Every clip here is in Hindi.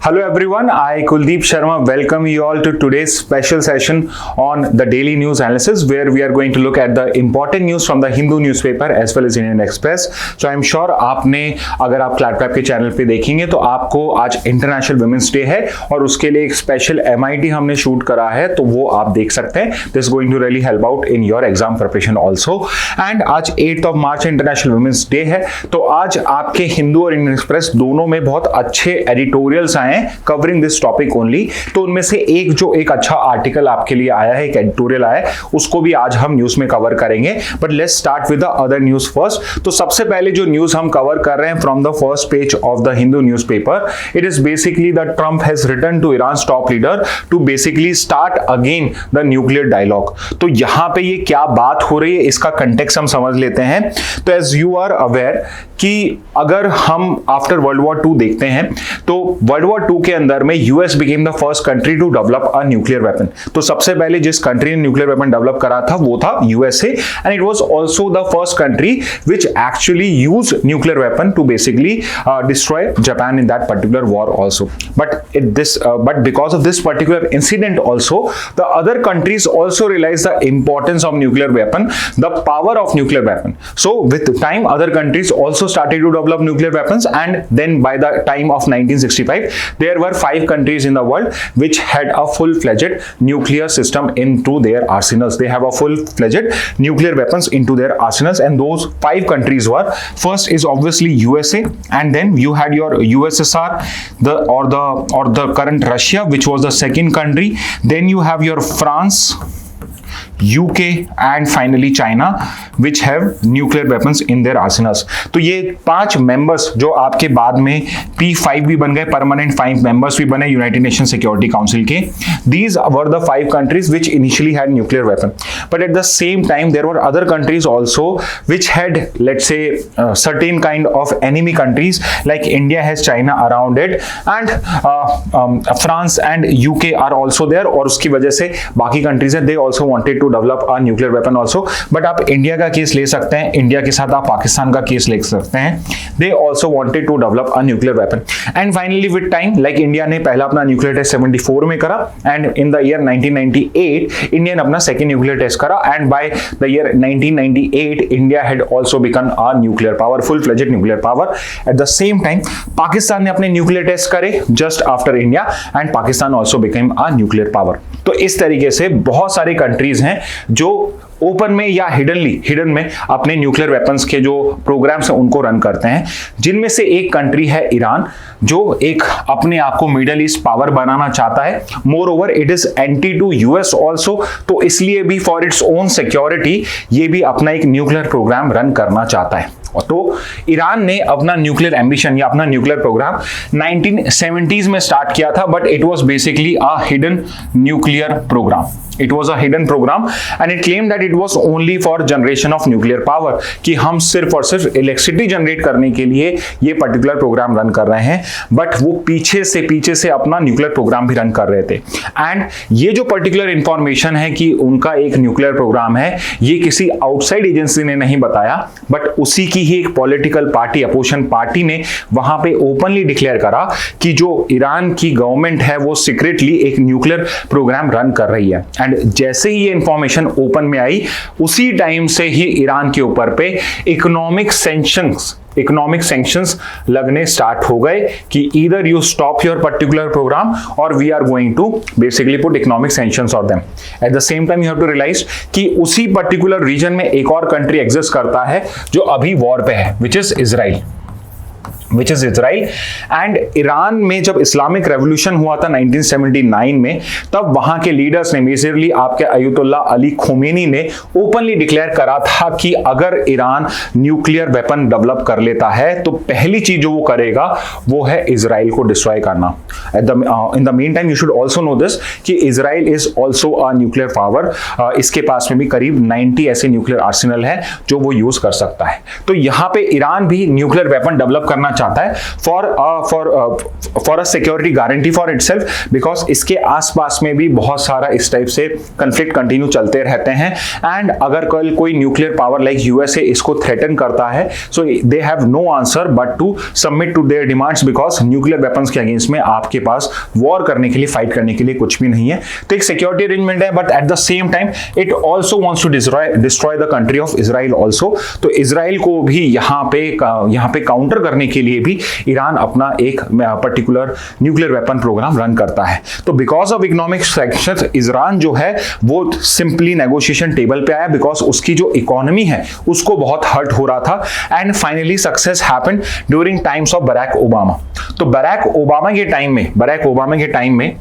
Hello everyone, I Kuldeep Sharma welcome you all to today's special session on the daily news analysis where we are going to look at the important news from the Hindu newspaper as well as Indian Express. So I'm sure आपने अगर आप क्लैप के चैनल पे देखेंगे तो आपको आज इंटरनेशनल वुमेन्स डे है और उसके लिए एक स्पेशल MIT हमने शूट करा है तो वो आप देख सकते हैं. This is going to really help out in your exam preparation also. And आज 8 मार्च इंटरनेशनल वुमेन्स डे है तो आज आपके हिंदू और इंडियन एक्सप्रेस दोनों में बहुत अच्छे एडिटोरियल्स आए हैं कवरिंग दिस टॉपिक ओनली. तो उनमें से एक अच्छा आर्टिकल आपके लिए आया है, एक एडिटोरियल आया है, उसको भी आज हम न्यूज में कवर करेंगे. But let's start with the other news first. तो सबसे पहले जो न्यूज हम कवर कर रहे हैं from the first page of the Hindu newspaper, it is basically the Trump has return to Iran top leader to basically start again the nuclear dialogue. तो यहां पे ये क्या बात हो रही है इसका कंटेक्स्ट हम समझ लेते हैं. तो एज यू आर अवेयर कि अगर हम आफ्टर वर्ल्ड वॉर 2 देखते हैं तो वर्ल्ड वॉर 2 के अंदर में US became the first country to develop a nuclear weapon. तो सबसे पहले जिस कंट्री ने न्यूक्लियर वेपन डेवलप करा था वो था USA and it was also the first country which actually used nuclear weapon to basically destroy Japan in that particular war also. But because of this particular incident also the other countries also realise the importance of nuclear weapon, the power of nuclear weapon. So with time other countries also started to develop nuclear weapons and then by the time of 1965 there were 5 countries in the world which had a full-fledged nuclear system into their arsenals. They have a full-fledged nuclear weapons into their arsenals and those 5 countries were, first is obviously USA and then you had your USSR the current Russia which was the second country, then you have your France, UK and finally China which have nuclear weapons in their arsenals. तो ये 5 मेंबर्स जो आपके बाद में P5 भी बन गए, परमानेंट 5 मेंबर्स भी बने यूनाइटेड नेशन सिक्योरिटी काउंसिल के. These were the 5 countries which initially had nuclear weapon, but at the same time there were other countries also which had, let's say, certain kind of enemy countries like India has China around it and France and UK are also there और उसकी वजह से बाकी कंट्रीज है they also wanted to develop a nuclear weapon also. But आप इंडिया का केस ले सकते हैं, इंडिया के साथ आप पाकिस्तान का केस ले सकते हैं. They also wanted to develop a nuclear weapon and finally with time like India ने पहला अपना न्यूक्लियर टेस्ट 74 में करा and in the year 1998 India ने अपना सेकंड न्यूक्लियर टेस्ट करा and by the year 1998 India had also become a nuclear power, full fledged nuclear power. At the same time Pakistan ने अपने न्यूक्लियर टेस्ट करे just after India and Pakistan also become a nuclear power. तो इस तरीके से बहुत सारे कंट्रीज हैं जो ओपन में या हिडन में अपने न्यूक्लियर वेपन्स के जो प्रोग्राम्स हैं उनको रन करते हैं, जिनमें से एक कंट्री है ईरान जो एक अपने आप को मिडल ईस्ट पावर बनाना चाहता है. Moreover it is anti to US also, तो इसलिए भी फॉर इट्स ओन सिक्योरिटी ये भी अपना एक न्यूक्लियर प्रोग्राम रन करना चाहता है. तो ईरान ने अपना न्यूक्लियर एम्बिशन या अपना न्यूक्लियर प्रोग्राम 1970s में स्टार्ट किया था but it was basically a hidden nuclear programme. It was a hidden program and it claimed that it was only for generation of nuclear power, कि हम सिर्फ और सिर्फ इलेक्ट्रिसिटी जनरेट करने के लिए ये पर्टिकुलर प्रोग्राम रन कर रहे हैं. बट वो पीछे से अपना न्यूक्लियर प्रोग्राम भी रन कर रहे थे. एंड ये जो पर्टिकुलर इंफॉर्मेशन है कि उनका एक न्यूक्लियर प्रोग्राम है, ये किसी आउटसाइड एजेंसी ने नहीं बताया बट उसी की ही एक पॉलिटिकल पार्टी, अपोजिशन पार्टी ने वहां पे ओपनली डिक्लेयर करा कि जो ईरान की गवर्नमेंट है वो सीक्रेटली एक न्यूक्लियर प्रोग्राम रन कर रही है. जैसे ही ये इंफॉर्मेशन ओपन में आई उसी टाइम से ही ईरान के ऊपर पे इकोनॉमिक सैंक्शंस लगने स्टार्ट हो गए कि either you stop your particular programme और we are going to basically put economic sanctions on them. At the same time you have to realise कि उसी पर्टिकुलर रीजन में एक और कंट्री एग्जिस्ट करता है जो अभी वॉर पे है which is Israel. And Iran में जब इस्लामिक रेवोल्यूशन हुआ था 1979 में, तब वहां के लीडर्स ने मेजरली आपके अयतुल्ला अली खोमेनी ने ओपनली डिक्लेयर करा था कि अगर ईरान न्यूक्लियर वेपन डेवलप कर लेता है तो पहली चीज जो वो करेगा वो है इजराइल को डिस्ट्रॉय करना. In the meantime you should also know this कि Israel is also a nuclear power. इसके पास में भी करीब 90 ऐसे न्यूक्लियर आर्सेनल है जो वो यूज कर सकता है. तो यहां पे ईरान भी न्यूक्लियर वेपन डेवलप करना चाहता है for a security guarantee for itself, because इसके आसपास में भी बहुत सारा इस टाइप से कंफ्लिक्ट कंटिन्यू चलते रहते हैं। एंड अगर कल कोई न्यूक्लियर पावर लाइक यूएसए इसको थ्रेटन करता है, so they have no answer but to submit to their demands, because nuclear weapons के अगेंस्ट में आपके पास वॉर करने के लिए, फाइट करने के लिए कुछ भी नहीं है। तो एक सिक्योरिटी अरेंजमेंट है, but at the same time it also wants to destroy the country of Israel also. तो इजराइल को भी यहाँ पे काउंटर करने के लिए भी ईरान अपना एक particular nuclear weapon program run करता है। तो because of economic sanctions Iran जो है वो सिंपली नेगोशिएशन टेबल पे आया, बिकॉज उसकी जो इकोनॉमी है उसको बहुत हर्ट हो रहा था। And finally success happened during times of Barack Obama. तो बराक ओबामा के टाइम में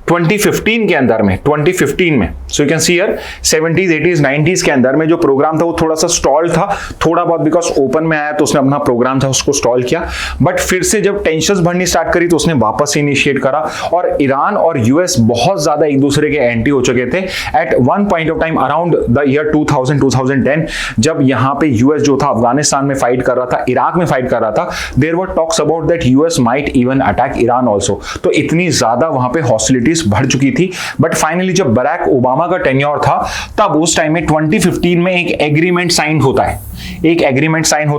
2015 के अंदर में 2015 में so you can see here 70s 80s 90s के अंदर में जो प्रोग्राम था वो थोड़ा सा स्टॉल था, थोड़ा बहुत, बिकॉज ओपन में आया तो उसने अपना प्रोग्राम था उसको स्टॉल किया। बट फिर से जब टेंशंस बढ़नी स्टार्ट करी तो उसने वापस इनिशिएट करा, और ईरान और यूएस बहुत ज्यादा एक दूसरे के एंटी हो चुके थे at one point of time around the year 2000-2010, जब यहाँ पे यूएस जो था अफगानिस्तान में फाइट कर रहा था, इराक में फाइट कर रहा था। There were talks about that US might even attack Iran also. तो इतनी ज्यादा वहां पे हॉस्टिलिटीज बढ़ चुकी थी। बट फाइनली जब बराक ओबामा का टेन्योर था तब उस टाइम में 2015 में एक एग्रीमेंट साइन होता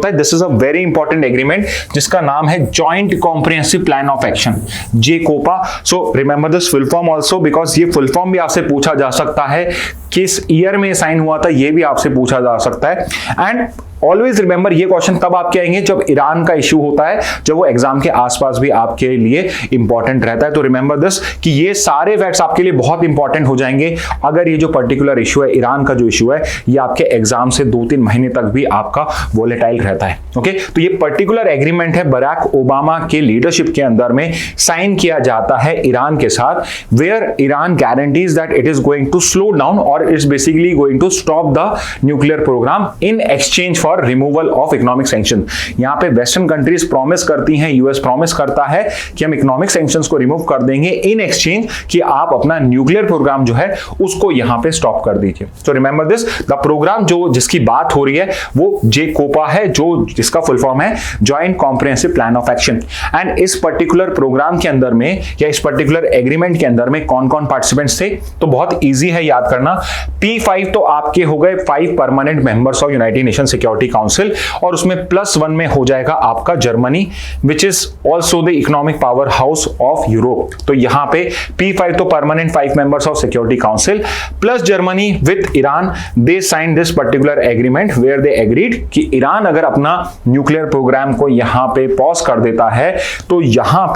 है, this is a very important agreement जिसका नाम है joint comprehensive plan of action, JCOPA। So remember this full form also, because ये फुल फॉर्म भी आपसे पूछा जा सकता है, किस ईयर में साइन हुआ था ये भी आपसे पूछा जा सकता है। एंड ऑलवेज रिमेंबर ये क्वेश्चन तब आपके आएंगे जब ईरान का इश्यू होता है, जब वो एग्जाम के आसपास भी आपके लिए इंपॉर्टेंट रहता है। तो रिमेंबर दिस कि ये सारे फैक्ट्स आपके लिए बहुत इंपॉर्टेंट हो जाएंगे अगर ये जो पर्टिकुलर इश्यू है, ईरान का जो इश्यू है, ये आपके एग्जाम से 2-3 महीने तक भी आपका वोलेटाइल रहता है। ओके, तो ये पर्टिकुलर एग्रीमेंट है बराक ओबामा के लीडरशिप के अंदर में साइन किया जाता है ईरान के साथ, where Iran guarantees that it is going to slow down और it's basically going to stop the nuclear programme in exchange for removal of economic sanction. यहां पे वेस्टर्न कंट्रीज प्रॉमिस करती हैं, यूएस प्रॉमिस करता है कि हम इकोनॉमिक सैंक्शंस को रिमूव कर देंगे इन एक्सचेंज कि आप अपना न्यूक्लियर प्रोग्राम जो है उसको यहां पे स्टॉप कर दीजिए। So remember this, the programme जो जिसकी बात हो रही है वो JCOPA है, जो जिसका फुल फॉर्म है joint comprehensive plan of action. And इस पर्टिकुलर प्रोग्राम के अंदर में या इस पर्टिकुलर एग्रीमेंट के अंदर में कौन कौन पार्टिसिपेंट्स थे, तो बहुत ईजी है याद करना। P5 तो आपके हो गए 5 permanent members of United Nation Security Council, और उसमें +1 में हो जाएगा आपका Germany, which is also the economic power house of Europe. तो यहां पे P5 तो permanent 5 members of Security Council plus Germany with Iran, they sign this particular agreement where they agreed कि ईरान अगर अपना न्यूक्लियर प्रोग्राम को यहां पे पॉज कर देता है तो यहां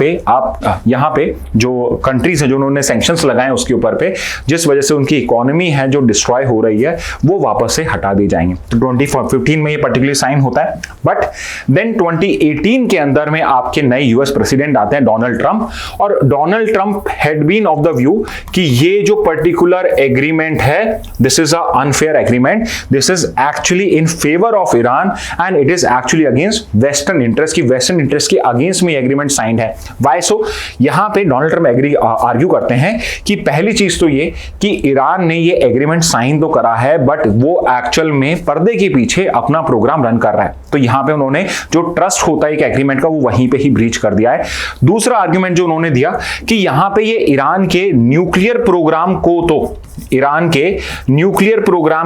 पे जो कंट्रीज है जो उन्होंने सैंक्शंस लगाए उसके ऊपर पे, जिस वजह से उनकी इकोनॉमी है जो डिस्ट्रॉय हो रही है, वो वापस से हटा दी जाएंगे। तो 2015 में ये पर्टिकुलर साइन होता है। बट देन 2018 के अंदर में आपके नए यूएस प्रेसिडेंट आते हैं डोनाल्ड ट्रंप, और Donald Trump had been of the view कि ये जो पर्टिकुलर एग्रीमेंट है this is a unfair agreement, this is actually in favour of Iran and it is actually against western interest, की वेस्टर्न इंटरेस्ट के अगेंस्ट में एग्रीमेंट साइंड है। Why so? यहां पे डोनाल्ड ट्रंप आर्ग्यू करते हैं कि पहली चीज तो ये कि ईरान ने ये एग्रीमेंट साइन तो करा है बट वो एक्चुअल में पर्दे के पीछे अपना प्रोग्राम रन कर रहा है। तो यहां पे उन्होंने जो ट्रस्ट होता है एक एग्रीमेंट का वो वहीं पे ही ब्रीच कर दिया है। दूसरा आर्गुमेंट जो उन्होंने दिया कि यहां पे ये ईरान के न्यूक्लियर प्रोग्राम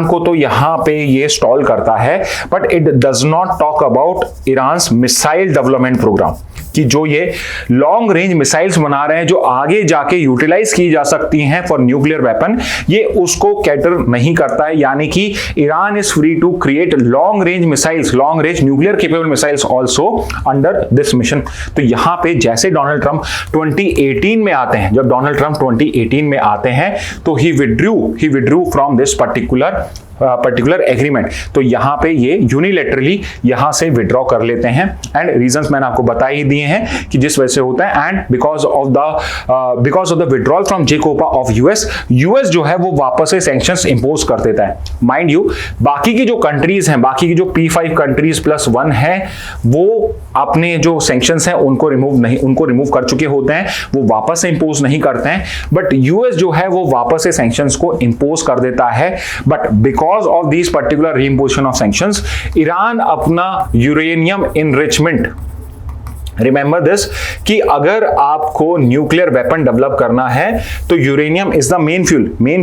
को तो यहां पे ये स्टॉल करता है, but it does not talk about Iran's missile development programme, कि जो ये लॉन्ग रेंज मिसाइल्स बना रहे हैं जो आगे जाके यूटिलाइज की जा सकती हैं फॉर न्यूक्लियर वेपन, ये उसको कैटर नहीं करता है। यानी कि Iran is free to create long range missiles, long range nuclear capable missiles also under this mission. तो यहां पे जैसे डोनाल्ड ट्रंप 2018 में आते हैं, जब डोनाल्ड ट्रंप 2018 में आते हैं तो ही withdrew from this particular agreement. तो यहां पे ये यूनिलेटरली यहां से विड्रॉ कर लेते हैं, एंड रीजंस मैंने आपको बता ही दिए हैं कि जिस वजह से होता है। And because of the withdrawal from JCOPA of US जो है वो वापस से सैंक्शंस इंपोज कर देता है। माइंड यू, बाकी की जो कंट्रीज हैं, बाकी की जो P5 कंट्रीज +1 है, वो अपने जो सैंक्शंस हैं उनको रिमूव कर चुके होते हैं, वो वापस से इंपोज नहीं करते हैं। बट यूएस जो है वो वापस से सैंक्शंस को इंपोज कर देता है। But because of these particular reimposition of sanctions, Iran अपना यूरेनियम इनरिचमेंट रिमेंबर दिस कि अगर आपको न्यूक्लियर वेपन डेवलप करना है तो uranium is the main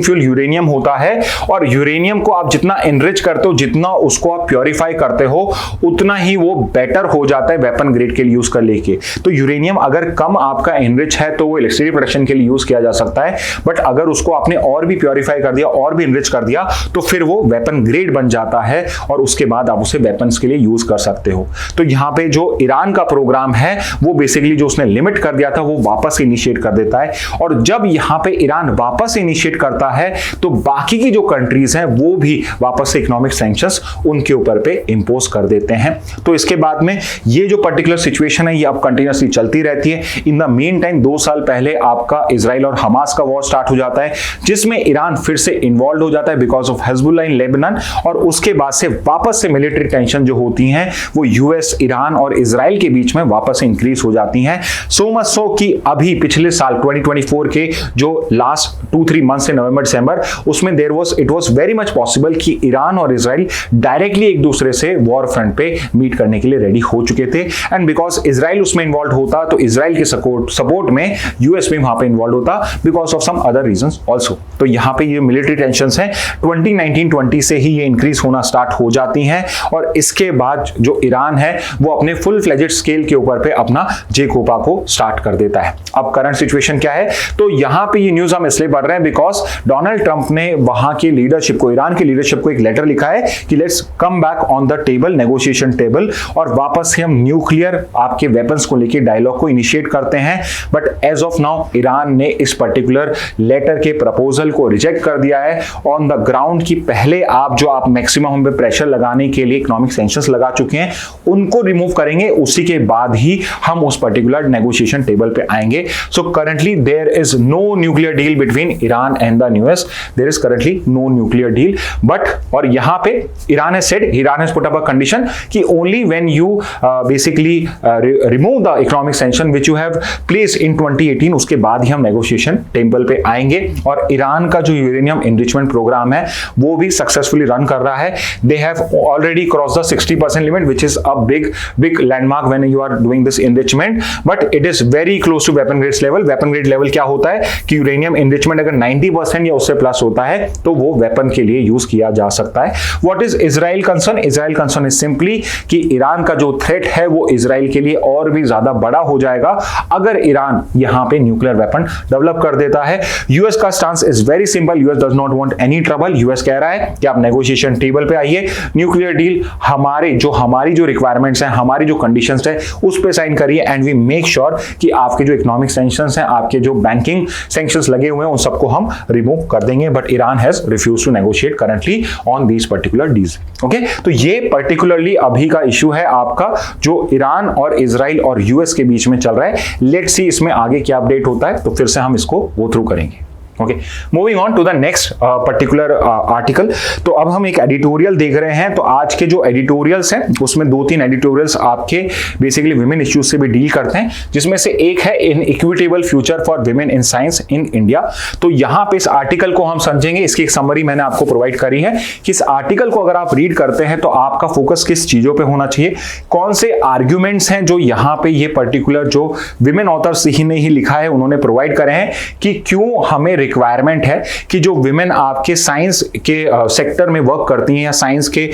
fuel uranium होता है, और यूरेनियम को आप जितना एनरिच करते हो, जितना उसको आप प्योरीफाई करते हो, उतना ही वो बेटर हो जाता है वेपन ग्रेड के लिए यूज कर लेके। तो यूरेनियम अगर कम आपका एनरिच है तो वो इलेक्ट्रिसिटी प्रोडक्शन के लिए यूज किया जा सकता है, बट अगर उसको आपने और भी प्योरीफाई कर दिया और भी एनरिच कर दिया तो फिर वो वेपन ग्रेड बन जाता है, और उसके बाद आप उसे वेपन्स के लिए यूज कर सकते हो। तो यहाँ पे जो ईरान का प्रोग्राम है वो बेसिकली जो उसने लिमिट कर दिया था वो वापस इनिशिएट कर देता है, और जब यहां पे ईरान वापस इनिशिएट करता है तो बाकी की जो कंट्रीज हैं वो भी वापस से इकोनॉमिक सैंक्शंस उनके ऊपर पे इंपोज कर देते हैं। तो इसके बाद में ये जो पर्टिकुलर सिचुएशन है ये अब कंटिन्यूअसली चलती रहती है। इन द मेन टाइम 2 साल पहले आपका इजराइल और हमास का वॉर स्टार्ट हो जाता है, जिसमें ईरान फिर से इन्वॉल्व हो जाता है because of Hezbollah in Lebanon, और उसके बाद से वापस से मिलिट्री टेंशन जो होती हैं वो यूएस, ईरान और इजराइल के बीच में वापस इंक्रीज हो जाती हैं। सो मच सो कि अभी पिछले साल 2024 के जो लास्ट 2-3 मंथ्स से नवंबर दिसंबर, उसमें it was very much possible कि ईरान और इजराइल डायरेक्टली एक दूसरे से वॉर फ्रंट पे मीट करने के लिए रेडी हो चुके थे, एंड बिकॉज इजराइल उसमें इन्वॉल्व होता तो इजराइल के सपोर्ट में यूएस भी वहां पे इन्वॉल्व होता because of some other reasons also. तो यहां पे ये मिलिट्री टेंशंस हैं 2019-20 से ही ये इंक्रीज होना स्टार्ट हो जाती हैं, और इसके बाद जो ईरान है वो अपने फुल फ्लेजेड स्केल के ऊपर पे अपना जेकोपा को स्टार्ट कर देता है। अब करंट सिचुएशन क्या है, तो यहां पे ये न्यूज़ हम इसलिए पढ़ रहे हैं बिकॉज डोनाल्ड ट्रंप ने वहां की लीडरशिप को, ईरान की लीडरशिप को एक लेटर लिखा है कि let's come back on the table, negotiation table, और वापस से हम न्यूक्लियर आपके वेपन्स को लेकर डायलॉग को इनिशिएट करते हैं। But as of now Iran ने इस पर्टिकुलर लेटर के प्रपोजल को रिजेक्ट कर दिया है ऑन द ग्राउंड कि पहले आप मैक्सिमम हम पे प्रेशर लगाने के लिए इकोनॉमिक सैंक्शंस लगा चुके हैं, उनको रिमूव करेंगे, उसी के बाद ही हम उस पर्टिकुलर नेगोशिएशन टेबल पे आएंगे। So currently there is no nuclear deal between Iran and the US, there is currently no nuclear deal, but और यहां पे Iran has put up a condition कि only when you basically remove the economic sanction which you have placed in 2018, उसके बाद ही हम नेगोशिएशन टेबल पे आएंगे। और ईरान का जो यूरेनियम एनरिचमेंट प्रोग्राम है वो भी सक्सेसफुली रन कर रहा है। They have already cross the 60% limit which is a big landmark when you are doing this enrichment, but it is very close to weapon grade level. Weapon grade level क्या होता है कि यूरेनियम एनरिचमेंट अगर 90% या उससे प्लस होता है तो वो वेपन के लिए यूज किया जा सकता है। What is Israel concern? Israel concern is simply कि ईरान का जो थ्रेट है वो इजराइल के लिए और भी ज्यादा बड़ा हो जाएगा अगर ईरान यहां पे न्यूक्लियर वेपन डेवलप कर देता है। यूएस का stance is very simple, US does not want any trouble. US कह रहा है कि आप नेगोशिएशन टेबल पे आइए, न्यूक्लियर डील हमारी जो रिक्वायरमेंट्स हैं, हमारी जो कंडीशंस है उस पे साइन करिए, एंड वी मेक श्योर कि आपके जो इकोनॉमिक सैंक्शंस हैं, आपके जो बैंकिंग सैंक्शंस लगे हुए हैं उन सबको हम रिमूव कर देंगे। But Iran has refuse to negotiate currently on these particular deals. Okay, तो ये पर्टिकुलरली अभी का इशू है आपका जो ईरान और इजराइल और यूएस के बीच में चल रहा है। लेट्स सी इसमें आगे क्या अपडेट होता है, तो फिर से हम इसको गो थ्रू करेंगे। Okay, moving on to the next particular article. तो अब हम एक एडिटोरियल देख रहे हैं। तो आज के जो एडिटोरियल्स हैं उसमें 2-3 एडिटोरियल्स आपके बेसिकली विमेन इश्यूज से भी डील करते हैं, जिसमें से एक है an equitable future for women in science in India. तो यहां पे इस आर्टिकल को हम समझेंगे, इसकी एक समरी मैंने आपको प्रोवाइड करी है कि इस आर्टिकल को अगर आप रीड करते हैं तो आपका फोकस किस चीजों पे होना चाहिए, कौन से आर्ग्यूमेंट्स हैं जो यहां पे ये पर्टिकुलर जो विमेन ऑथर्स ही ने ही लिखा है उन्होंने प्रोवाइड करे हैं कि क्यों हमें रिक्वायरमेंट है कि जो विमेन आपके साइंस के सेक्टर में वर्क करती हैं या साइंस के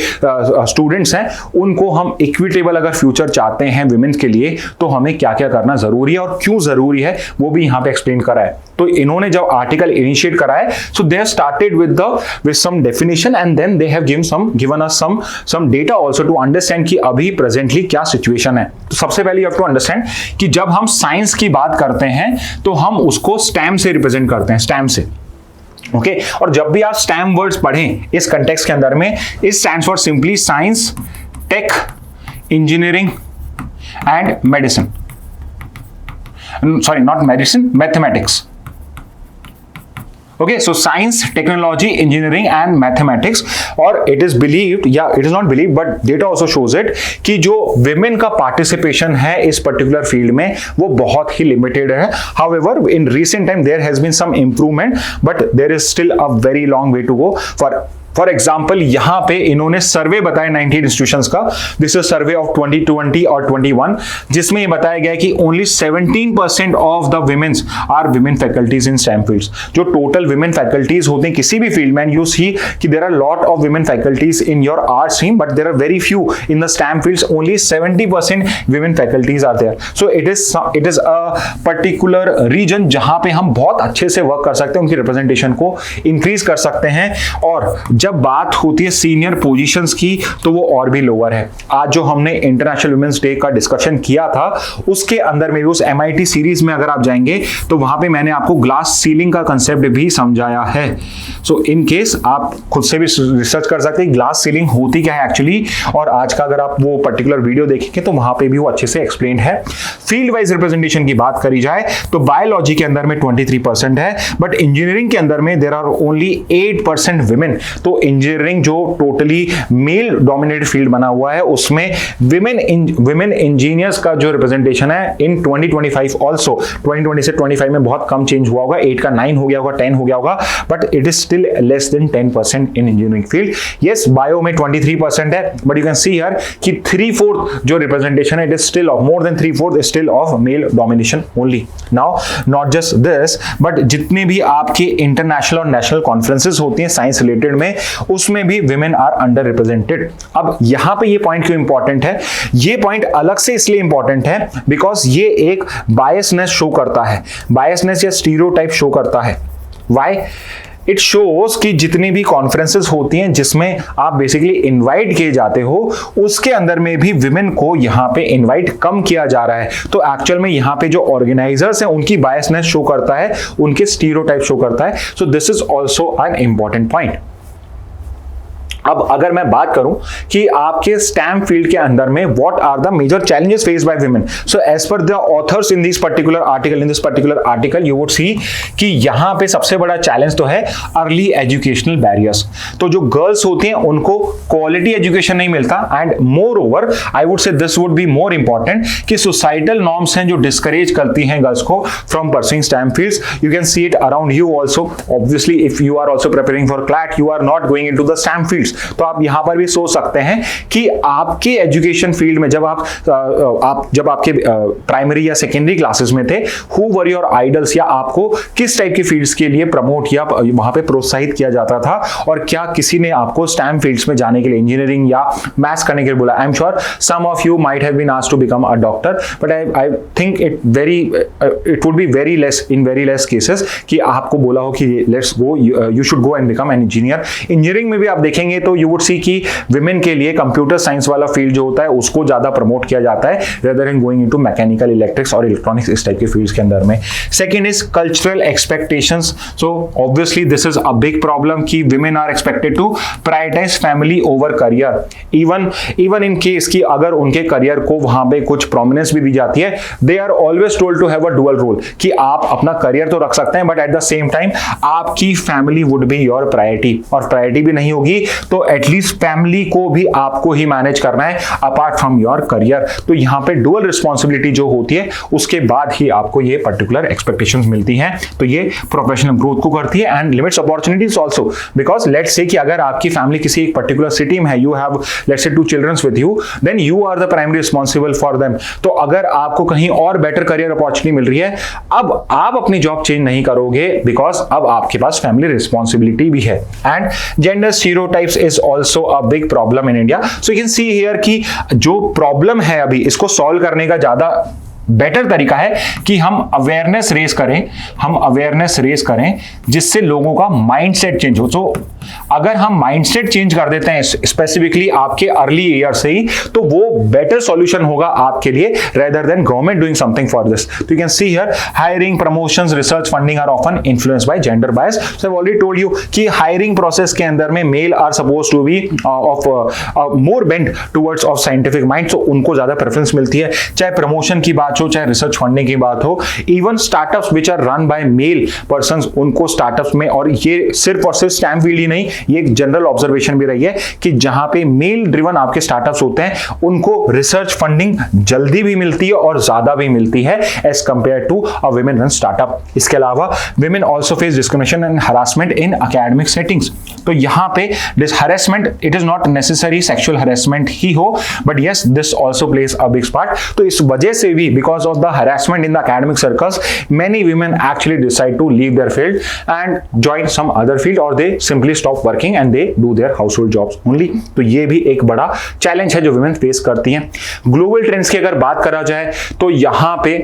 स्टूडेंट्स हैं उनको हम इक्विटेबल अगर फ्यूचर चाहते हैं विमेन के लिए तो हमें क्या क्या करना जरूरी है और क्यों जरूरी है वो भी यहां पे एक्सप्लेन करा है। तो इन्होंने जब आर्टिकल इनिशिएट करा है so they have started with some definition and then they have given us some data also to understand कि अभी प्रेजेंटली क्या सिचुएशन है। तो सबसे पहले यू हैव टू अंडरस्टैंड कि जब हम साइंस की बात करते हैं तो हम उसको स्टैम से रिप्रेजेंट करते हैं, स्टैम से। ओके, और जब भी आप स्टैम वर्ड्स पढ़ें इस कंटेक्स्ट के अंदर में, it stands for simply science, tech, engineering and medicine. Sorry, not medicine, mathematics. Okay, so science, technology, engineering and mathematics, और it is believed, yeah, it is not believed, but data also shows it कि जो women का participation है इस particular field में वो बहुत ही limited है। However, in recent time there has been some improvement, but there is still a very long way to go for for example यहां पे इन्होंने सर्वे बताया 19 इंस्टीट्यूशंस का, दिस इज सर्वे ऑफ 2020 और 21, जिसमें ये बताया गया कि only 17% of the womens are women faculties in STEM fields. जो टोटल विमेन फैकल्टीज होते हैं किसी भी फील्ड में, यू सी कि there are lot of women faculties in your arts stream, but there are very few in the STEM fields, only 70% women faculties are there. So it is a particular reason जहां पे हम बहुत अच्छे से वर्क कर सकते हैं, उनकी रिप्रेजेंटेशन को इंक्रीज कर सकते हैं। और जब बात होती है सीनियर पोजीशंस की तो वो और भी लोअर है। आज जो हमने इंटरनेशनल वुमेन्स डे का डिस्कशन किया था उसके अंदर में उस MIT सीरीज में अगर आप जाएंगे तो वहां पे मैंने आपको ग्लास सीलिंग का कंसेप्ट भी समझाया है। सो इन केस आप खुद से भी रिसर्च कर सकते हैं ग्लास सीलिंग होती क्या है एक्चुअली, और आज का अगर आप वो पर्टिकुलर वीडियो देखेंगे तो वहां पे भी वो अच्छे से एक्सप्लेन है। फील्ड वाइज रिप्रेजेंटेशन की बात करी जाए तो बायोलॉजी के अंदर में 23% है, बट इंजीनियरिंग के अंदर में देयर आर ओनली 8% विमेन। तो इंजीनियरिंग जो टोटली मेल डोमिनेटेड फील्ड बना हुआ है उसमें विमेन इंजीनियर्स का जो रिप्रेजेंटेशन है इन 2025 ऑल्सो 2020 से 25 में बहुत कम चेंज हुआ होगा, 8 का 9 हो गया होगा, 10 हो गया होगा, but it is still less than 10% in engineering field. Yes, bio में 23% है, but you can see here कि 3/4 जो रिप्रेजेंटेशन है it is still of more than 3/4 is still of male domination only. Now not just this, but जितने भी आपके इंटरनेशनल और नेशनल कॉन्फ्रेंसेस होती हैं साइंस रिलेटेड में, उसमें भी विमेन आर अंडर रिप्रेजेंटेड। अब यहां पे ये पॉइंट क्यों इंपॉर्टेंट है? ये पॉइंट अलग से इसलिए इंपॉर्टेंट है बिकॉज ये एक बायसनेस शो करता है, बायसनेस या स्टीरियोटाइप शो करता है। व्हाई? इट शोज कि जितनी भी कॉन्फ्रेंसेस होती हैं जिसमें आप बेसिकली इनवाइट किए जाते हो उसके अंदर में भी विमेन को यहां पे इनवाइट कम किया जा रहा है। तो एक्चुअल में यहां पे जो ऑर्गेनाइजर्स हैं उनकी बायसनेस शो करता है, उनके स्टीरियोटाइप शो करता है। सो this is also an important point. अब अगर मैं बात करूं कि आपके स्टेम फील्ड के अंदर में what are the major challenges faced by women, so as per the authors in this particular article you would see कि यहां पे सबसे बड़ा चैलेंज तो है अर्ली एजुकेशनल बैरियर्स। तो जो गर्ल्स होती हैं उनको क्वालिटी एजुकेशन नहीं मिलता, and moreover I would say this would be more important कि सोसाइटल नॉर्म्स हैं जो डिस्करेज करती हैं गर्ल्स को from pursuing STEM fields. You can see it around you also. Obviously if you are also preparing for CLAT you are not going into the STEM fields, तो आप यहां पर भी सोच सकते हैं कि आपके एजुकेशन फील्ड में जब आपके प्राइमरी या सेकेंडरी क्लासेस में थे, हु वर योर आइडल्स, या आपको किस टाइप की फील्ड्स के लिए प्रमोट या वहां पे प्रोत्साहित किया जाता था, और क्या किसी ने आपको स्टेम फील्ड्स में जाने के लिए, इंजीनियरिंग या मैथ्स करने के लिए बोला? I am sure some of you might have been asked to become a doctor, but I think it would be very less in very less cases कि आपको बोला हो कि let's go, you should go and become an engineer. Engineering में भी आप देखेंगे तो यू वुड सी कि विमेन के लिए कंप्यूटर साइंस वाला फील्ड जो होता है उसको ज्यादा प्रमोट किया जाता है rather than going into mechanical, electrics और इलेक्ट्रॉनिक्स, इस टाइप के फील्ड्स के अंदर में। Second is cultural expectations. So obviously this is a big problem कि women are expected to prioritise family over career, even in case कि अगर उनके करियर को वहां पे कुछ प्रोमिनेंस भी दी जाती है, they are always told to have a dual role कि आप अपना करियर तो रख सकते हैं but at the same time आपकी family would be your priority, और प्रायोरिटी भी नहीं होगी तो एटलीस्ट फैमिली को भी आपको ही मैनेज करना है अपार्ट फ्रॉम योर करियर। तो यहां पे डुअल रिस्पॉन्सिबिलिटी जो होती है उसके बाद ही आपको ये पर्टिकुलर एक्सपेक्टेशंस मिलती हैं। तो ये प्रोफेशनल ग्रोथ को करती है and limits opportunities also, because let's say कि अगर आपकी फैमिली किसी एक पर्टिकुलर सिटी में है, you have let's say 2 children with you, then you are the primary responsible for them. तो अगर आपको कहीं और बेटर करियर अपॉर्चुनिटी मिल रही है, अब आप अपनी जॉब चेंज नहीं करोगे बिकॉज अब आपके पास फैमिली रिस्पॉन्सिबिलिटी भी है। And gender stereotypes is also a big problem in India. So you can see here कि जो प्रॉब्लम है अभी इसको सॉल्व करने का ज्यादा बेटर तरीका है कि हम अवेयरनेस रेज करें जिससे लोगों का माइंडसेट चेंज हो। तो अगर हम माइंडसेट चेंज कर देते हैं स्पेसिफिकली आपके अर्ली ईयर से ही, तो वो बेटर सॉल्यूशन होगा आपके लिए rather than government doing something for this. तो you can see here hiring, promotions, research funding are often influenced by gender bias. So I already told you कि हायरिंग प्रोसेस के अंदर में male are supposed to be of more bent towards of scientific mind, so उनको ज्यादा प्रेफरेंस मिलती है। चाहे प्रमोशन की बात हो, चाहे रिसर्च फंडिंग की बात हो, even startups which are run by male persons, उनको स्टार्टअप्स में, और ये सिर्फ और सिर्फ स्टेम फील्ड ही नहीं, ये एक जनरल ऑब्जर्वेशन भी रही है कि जहां पे मेल ड्रिवन आपके स्टार्टअप्स होते हैं उनको रिसर्च फंडिंग जल्दी भी मिलती है और ज्यादा भी मिलती है as compare to a women run startup. इसके अलावा women also face discrimination and harassment in academic settings. तो यहाँ पे this harassment, it is not necessary sexual harassment ही हो, but yes this also plays a big part. तो इस वजह से भी because of the harassment in the academic circles, many women actually decide to leave their field and join some other field, or they simply stop working and they do their household jobs only। तो ये भी एक बड़ा चैलेंज है जो women फेस करती हैं। ग्लोबल ट्रेंड्स की अगर बात करा जाए तो यहाँ पे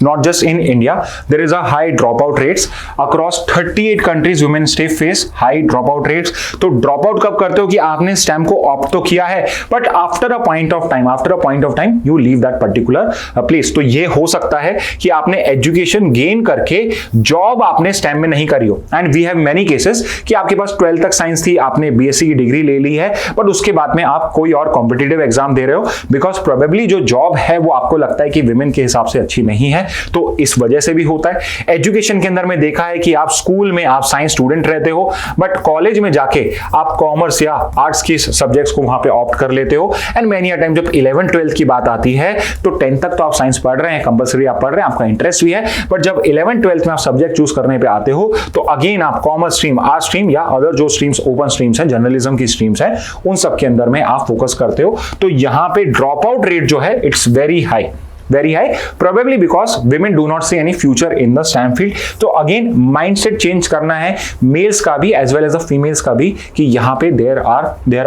not just in India, there is a high dropout rates across 38 countries, women still face high dropout rates। तो dropout कब करते हो कि आपने STEM को opt तो किया है, but after a point of time you leave that particular place। तो ये हो सकता है कि आपने एजुकेशन गेन करके जॉब आपने STEM में नहीं करी हो, and we have many cases कि आपके पास 12th तक साइंस थी, आपने BSc की डिग्री ले ली है, बट उसके बाद में आप कोई और कॉम्पिटिटिव एग्जाम दे रहे हो बिकॉज प्रोबेबली जो जॉब है वो आपको लगता है कि विमेन के हिसाब से अच्छी नहीं है। तो इस वजह से भी होता है। एजुकेशन के अंदर में देखा है कि आप स्कूल में आप साइंस स्टूडेंट रहते हो, बट कॉलेज में जाके आप कॉमर्स या आर्ट्स की सब्जेक्ट्स को वहां पे ऑप्ट कर लेते हो, एंड मेनी अ टाइम जब 11th 12th की बात आती है तो 10th तक तो आप साइंस पढ़ रहे हैं, कंपलसरी आप पढ़ रहे हैं, आपका इंटरेस्ट भी है, बट जब 11th 12th में आप सब्जेक्ट चूज करने पे आते हो तो अगेन आप कॉमर्स स्ट्रीम, आर्ट्स स्ट्रीम या अदर जो स्ट्रीम्स ओपन स्ट्रीम्स हैं, जर्नलिज्म की स्ट्रीम्स हैं, उन सब के अंदर में आप फोकस करते हो। तो यहां पे ड्रॉप आउट रेट जो है it's very high, probably because women do not see any future in the STEM field। तो अगेन माइंडसेट चेंज करना है मेल्स का भी as well as the females का भी कि यहाँ पे there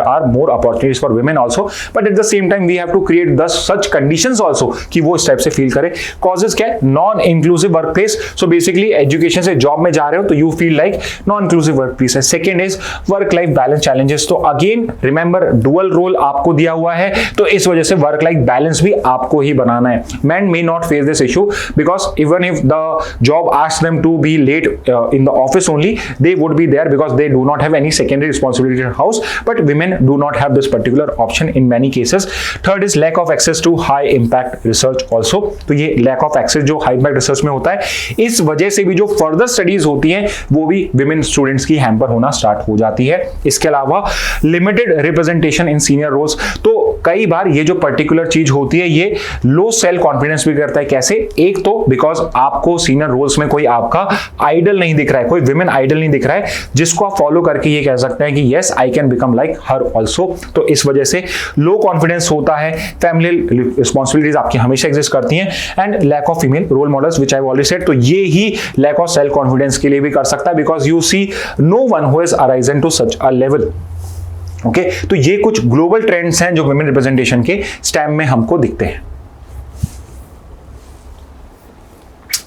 are more opportunities for women also, but at the same time we have to create the such conditions also कि वो इस टाइप से फील करे। कॉजेज क्या है? Non inclusive workplace. So basically education से जॉब में जा रहे हो तो you feel like non inclusive workplace है। Second is work life balance challenges. तो अगेन रिमेंबर डुअल रोल आपको दिया हुआ है, तो इस वजह से वर्क लाइफ बैलेंस भी आपको ही बनाना है। Men may not face this issue because even if the job asks them to be late in the office only, they would be there because they do not have any secondary responsibility in house, but women do not have this particular option in many cases। Third is lack of access to high impact research also। तो ये lack of access जो high impact research में होता है, इस वजह से भी जो further studies होती हैं वो भी women students की hamper होना start हो जाती है। इसके अलावा limited representation in senior roles। तो कई बार ये जो particular चीज होती है ये low self confidence भी करता है। कैसे? एक तो बिकॉज आपको सीनियर रोल्स में कोई आपका आइडल नहीं दिख रहा है, कोई विमेन आइडल नहीं दिख रहा है जिसको आप फॉलो करके ये कह सकते हैं कि yes I can become like her also. तो इस वजह से लो कॉन्फिडेंस होता है, फैमिली रिस्पॉन्सिबिलिटीज आपकी हमेशा एग्जिस्ट करती हैं, and lack of female role models which I already said. तो ये ही लैक ऑफ सेल्फ कॉन्फिडेंस के लिए भी कर सकता है because you see no one who has arisen to such a level. Okay, तो ये कुछ ग्लोबल ट्रेंड्स हैं जो विमेन रिप्रेजेंटेशन के स्टेम में हमको दिखते हैं।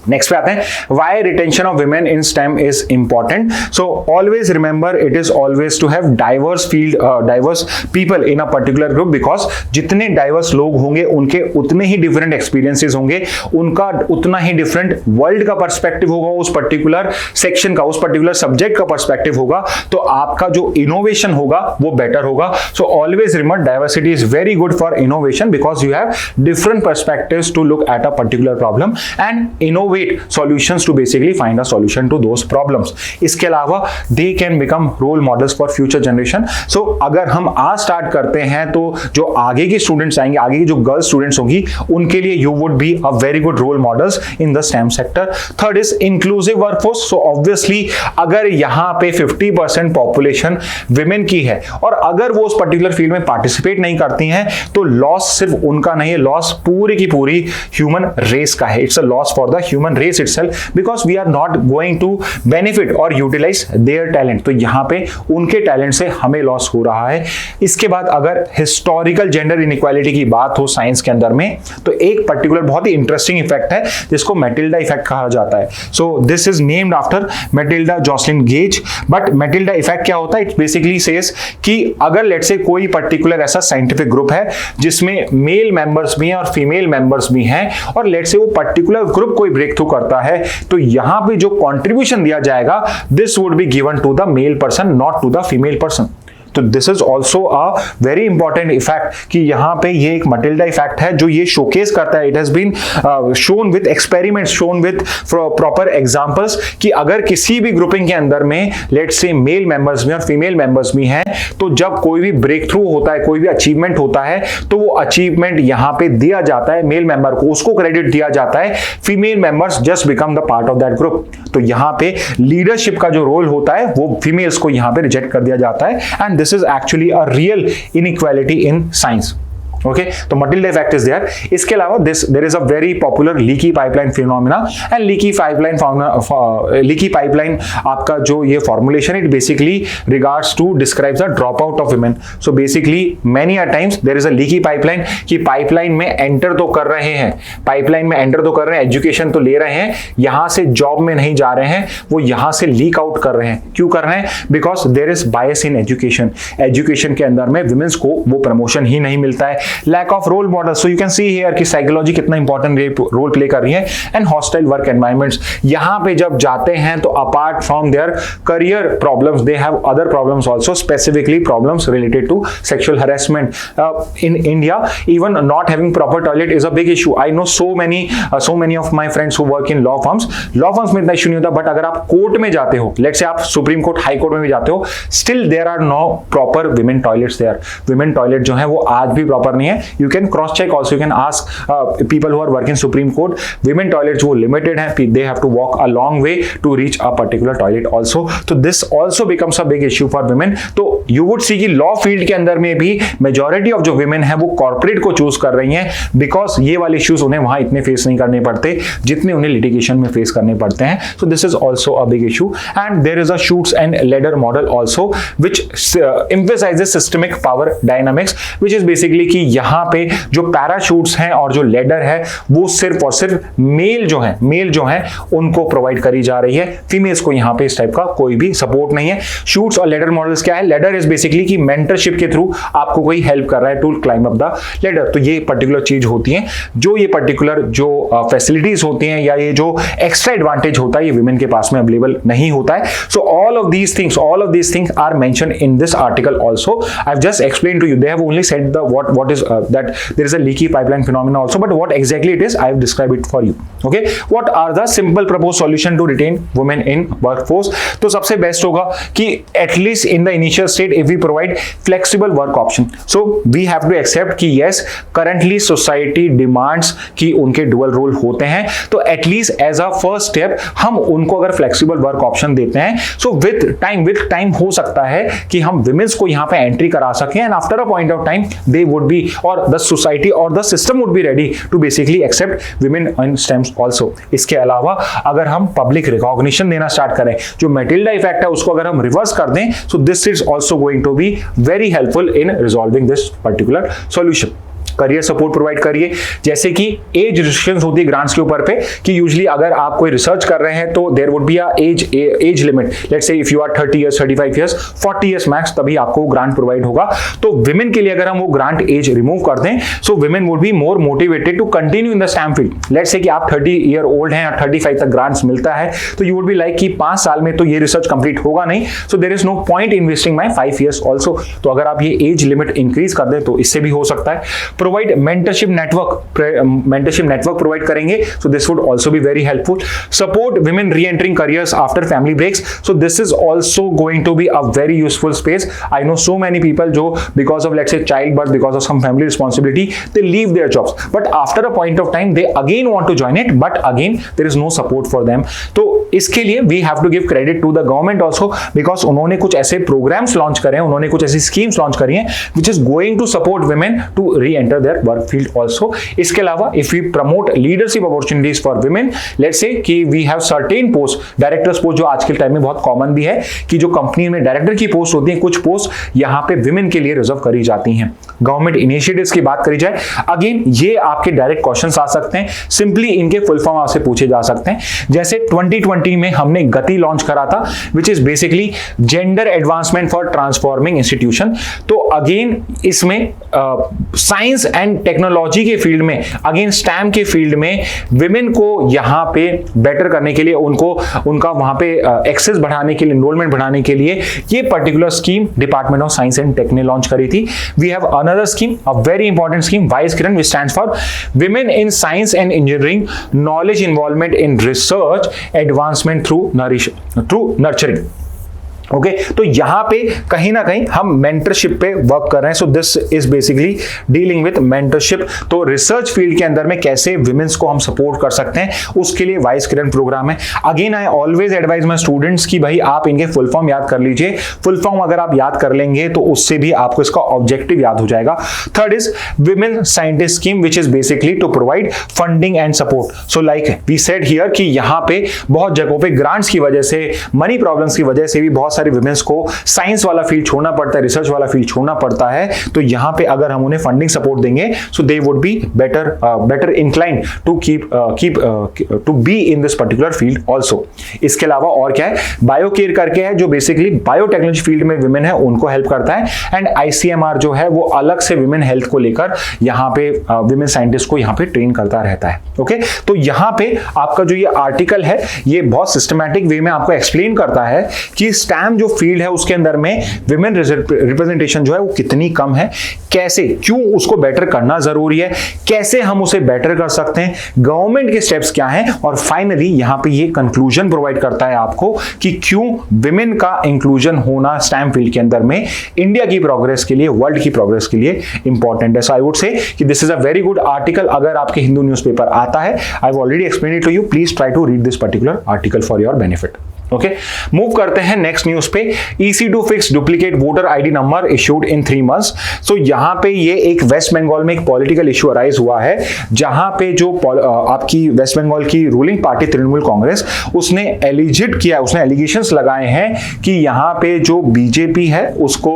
नेक्स्ट पे आते हैं, why retention of women in STEM is important. So always remember it is always to have diverse field, diverse people in a particular group, because जितने डाइवर्स लोग होंगे उनके उतने ही डिफरेंट एक्सपीरियंसेस होंगे, उनका उतना ही डिफरेंट वर्ल्ड का पर्सपेक्टिव होगा, उस पर्टिकुलर सेक्शन का, उस पर्टिकुलर सब्जेक्ट का पर्सपेक्टिव होगा, तो आपका जो इनोवेशन होगा वो बेटर होगा। So always remember diversity is very good for innovation because you have different perspectives to look at a particular problem and innovate solutions to basically find a solution to those problems। इसके अलावा they can become role models for future generation। So अगर हम आज स्टार्ट करते हैं तो जो आगे की स्टूडेंट्स आएंगे, आगे की जो गर्ल स्टूडेंट्स होंगी, उनके लिए you would be a very good role models in the STEM sector। Third is inclusive workforce। So obviously अगर यहाँ पे 50% population women की है और अगर वो उस पर्टिकुलर फील्ड में पार्टिसिपेट नहीं करती हैं तो लॉस सिर्फ उनका नहीं है, लॉस पूरी की पूरी ह्यूमन रेस का है। It's a loss for the human race itself because we are not going to benefit or utilize their talent। तो यहाँ पे उनके टैलेंट से हमें लॉस हो रहा है। इसके बाद अगर हिस्टोरिकल जेंडर इनइक्वालिटी की बात हो साइंस के अंदर में तो एक पर्टिकुलर बहुत ही इंटरेस्टिंग इफेक्ट है जिसको मैटिल्डा इफेक्ट कहा जाता है। सो this is named after Matilda Jocelyn gauge. But Matilda effect क्या होता है? इट बेसिकली सेज कि अगर लेट से कोई पर्टिकुलर ऐसा साइंटिफिक ग्रुप है जिसमें मेल मेंबर्स भी हैं और फीमेल मेंबर्स भी हैं और लेट से वो पर्टिकुलर ग्रुप कोई ब्रेक थ्रू करता है तो यहां पे जो कंट्रीब्यूशन दिया जाएगा this would be given to the male person not to the female person. तो this is also a very important effect कि यहाँ पे ये एक मटिल्डा इफेक्ट है जो ये शोकेस करता है. It has been shown with experiments, shown with proper examples कि अगर किसी भी ग्रुपिंग के अंदर में लेट्स से मेल मेंबर्स में और फीमेल मेंबर्स भी हैं, तो जब कोई भी ब्रेक थ्रू होता है, कोई भी अचीवमेंट होता है, तो वो अचीवमेंट यहाँ पे दिया जाता है मेल मेंबर को, उसको क्रेडिट दिया जाता है. Female members just become the part of that group. तो यहाँ पे लीडरशिप का जो रोल होता है वो फीमेल्स को यहाँ पे रिजेक्ट कर दिया जाता है. And this is actually a real inequality in science. Okay, तो मटिल्डा इफेक्ट इज देयर. इसके अलावा there is a very popular leaky pipeline phenomena. And leaky pipeline आपका जो ये formulation, it basically regards to describes the drop out of women. So basically many a times there is a leaky pipeline कि पाइपलाइन में एंटर तो कर रहे हैं, एजुकेशन तो ले रहे हैं, यहां से जॉब में नहीं जा रहे हैं, वो यहां से लीक आउट कर रहे हैं. क्यों कर रहे हैं? Because there is bias in education के अंदर में वुमेन्स को वो प्रमोशन ही नहीं मिलता है. Lack of role model. So you can see here कि साइकोलॉजी कितना इंपॉर्टेंट रोल प्ले कर रही है. एंड हॉस्टाइल वर्क एनवायरमेंट्स, यहां पे जब जाते हैं तो apart from their career problems they have other problems also, specifically problems related to sexual harassment. In India even not having proper toilet is a big issue. I know so many of my friends who work in law firms में इतना इशू नहीं होता, बट अगर आप कोर्ट में जाते हो, लेट्स से आप सुप्रीम कोर्ट, हाई कोर्ट में भी जाते हो, still there are no proper women toilets there. Women toilet जो है वो आज भी प्रॉपर नहीं है. You can cross check also, you can ask people who are working Supreme Court, women toilets वो लिमिटेड है, they have to walk a long way to reach a particular toilet also. तो this also becomes a big issue for women. तो यू वुड सी कि लॉ फील्ड के अंदर में भी मेजॉरिटी ऑफ जो विमेन है वो कॉर्पोरेट को चूज कर रही हैं, बिकॉज ये वाले इश्यूज उन्हें वहां इतने फेस नहीं करने पड़ते जितने उन्हें लिटिगेशन में फेस करने पड़ते हैं. So this is also a big issue. And there is a chutes and ladder model also which emphasizes systemic power dynamics, which is basically कि यहाँ पे जो पैराशूट्स हैं और जो लेडर है वो सिर्फ और सिर्फ मेल जो है उनको प्रोवाइड करी जा रही है. फीमेल्स को यहाँ पे इस टाइप का कोई भी सपोर्ट नहीं है. शूट्स और लेडर मॉडल्स क्या है? लेडर इज बेसिकली कि मेंटरशिप के थ्रू आपको कोई हेल्प कर रहा है to climb up the ladder. तो ये पर्टिकुलर चीज होती है, जो ये पर्टिकुलर जो फैसिलिटीज होती हैं या ये जो एक्स्ट्रा एडवांटेज होता है, ये विमेन के पास में अवेलेबल नहीं होता है. So all of these things are mentioned in this article also. I've just explained to you. They have only said the what is that there is a leaky pipeline phenomena also, but what exactly it is, I have described it for you. Okay, what are the simple proposed solution to retain women in workforce? तो सबसे बेस्ट होगा कि at least in the initial state if we provide flexible work option. So we have to accept कि yes, currently society demands कि उनके dual role होते हैं, तो at least as a first step हम उनको अगर flexible work option देते हैं, so with time हो सकता है कि हम विमेंस को यहां पे एंट्री करा सकें. And after a point of time they would be और द सोसाइटी और the system would be ready to basically accept women in STEMs also. इसके अलावा अगर हम पब्लिक रिकॉग्निशन देना स्टार्ट करें, जो मटिल्डा इफेक्ट है उसको अगर हम रिवर्स कर दें, so this is also going to be very helpful in resolving this particular solution. Career support provide करिए, जैसे कि एज रिस्ट्रिक्शंस होती है ग्रांट्स के ऊपर पे कि यूजुअली अगर आप कोई रिसर्च कर रहे हैं तो there would be a age limit. Let's say if you are 30 years, 35 years, 40 years max, तभी आपको ग्रांट प्रोवाइड होगा. तो विमेन के लिए अगर हम वो ग्रांट एज रिमूव कर दें, so women would be more motivated to continue in the STEM field. Let's say कि आप 30 ईयर ओल्ड हैं और 35 तक ग्रांट्स मिलता है, तो यू वुड बी लाइक कि 5 साल में तो ये रिसर्च कंप्लीट होगा नहीं, so there is no point investing my 5 years also. तो अगर आप ये एज लिमिट इंक्रीज कर दें तो इससे भी हो सकता है. प्रोवाइड मेंटरशिप नेटवर्क प्रोवाइड करेंगे, so this would also be very helpful. Support women re-entering careers after family breaks, so this is also going to be a very useful space. I know so many people जो because of let's say childbirth, because of some family responsibility, they leave their jobs, but after a point of time they again want to join it, but again there is no support for them. तो इसके लिए we have to give credit to the government also, because उन्होंने कुछ ऐसे प्रोग्राम्स लॉन्च करे हैं, उन्होंने कुछ ऐसी स्कीम्स लॉन्च करी हैं which is going to support women to re-enter their work field also. इसके अलावा if we promote leadership opportunities for women, let's say कि we have certain posts, directors post जो आज के टाइम में बहुत कॉमन भी है कि जो कंपनी में डायरेक्टर की पोस्ट होती है, कुछ पोस्ट यहाँ पे विमेन के लिए रिजर्व करी जाती हैं. गवर्नमेंट इनिशिएटिव्स की बात करी जाए, अगेन ये आपके डायरेक्ट क्वेश्चंस आ सकते हैं, सिंपली इनके फुल फॉर्म आपसे पूछे जा सकते हैं. जैसे 2020 2020 में हमने गति लॉन्च करा था, विच is basically gender advancement for transforming institution. तो अगेन इसमें साइंस एंड टेक्नोलॉजी के फील्ड में, अगेन स्टैम के फील्ड में विमेन को यहां पे बेटर करने के लिए, उनका वहां पे एक्सेस बढ़ाने के लिए, एनरोलमेंट बढ़ाने के लिए ये particular scheme department of science and tech ने लॉन्च करी थी। We have another scheme, a very important scheme, वाइस Kiran, which stands for women in science and engineering knowledge involvement in research advancement through nurturing. Okay, तो यहां पे कहीं ना कहीं हम मेंटरशिप पे वर्क कर रहे हैं। So this is basically dealing with mentorship. तो रिसर्च फील्ड के अंदर में कैसे विमेंस को हम सपोर्ट कर सकते हैं, उसके लिए वाइस किरण प्रोग्राम है। Again I always advise my students की भाई आप इनके फुल फॉर्म याद कर लीजिए। फुल फॉर्म अगर आप याद कर लेंगे तो उससे भी आपको इसका ऑब्जेक्टिव याद हो जाएगा। Third is women scientist scheme, which is basically to provide funding and support. So like we said here कि यहां पे बहुत जगहों पे ग्रांट्स की वजह से, मनी प्रॉब्लम्स की वजह से भी बहुत सारे विमेंस को साइंस वाला फील्ड छोड़ना पड़ता है, रिसर्च वाला फील्ड छोड़ना पड़ता है। तो यहां पे अगर हम उन्हें फंडिंग सपोर्ट देंगे so they would be better inclined to to be in this particular field also. इसके अलावा और क्या है, बायोकेयर करके है जो बेसिकली बायोटेक्नोलॉजी फील्ड में विमेन है उनको हेल्प करता है। एंड ICMR जो है वो अलग से विमेन हेल्थ को लेकर यहां पे विमेन साइंटिस्ट को यहां पे ट्रेन करता रहता है। ओके, तो यहां पे आपका जो ये आर्टिकल है ये बहुत सिस्टमैटिक वे में आपको एक्सप्लेन करता है कि स्टैम जो फील्ड है उसके अंदर में विमेन रिप्रेजेंटेशन जो है वो कितनी कम है, कैसे, क्यों उसको बेटर करना जरूरी है, कैसे हम उसे बेटर कर सकते हैं, गवर्नमेंट के स्टेप्स क्या हैं, और फाइनली यहां पे ये कंक्लूजन प्रोवाइड करता है आपको कि क्यों विमेन का इंक्लूजन होना स्टैम फील्ड के अंदर में इंडिया की प्रोग्रेस के लिए, वर्ल्ड की प्रोग्रेस के लिए इंपॉर्टेंट है। सो आई वुड से कि this is a very good article. अगर आपके हिंदू न्यूज़पेपर आता है, I have already explain it to you, please try to read this particular article for your benefit. Okay, move करते हैं नेक्स्ट न्यूज पे। EC2 fix duplicate voter ID number issued in 3 months। So यहां पे ये एक वेस्ट बंगाल में एक पॉलिटिकल इशू अराइज हुआ है, जहां पे जो आपकी वेस्ट बंगाल की रूलिंग पार्टी तृणमूल कांग्रेस, उसने एलिजिट किया, उसने एलिगेशंस लगाए हैं कि यहां पे जो बीजेपी है उसको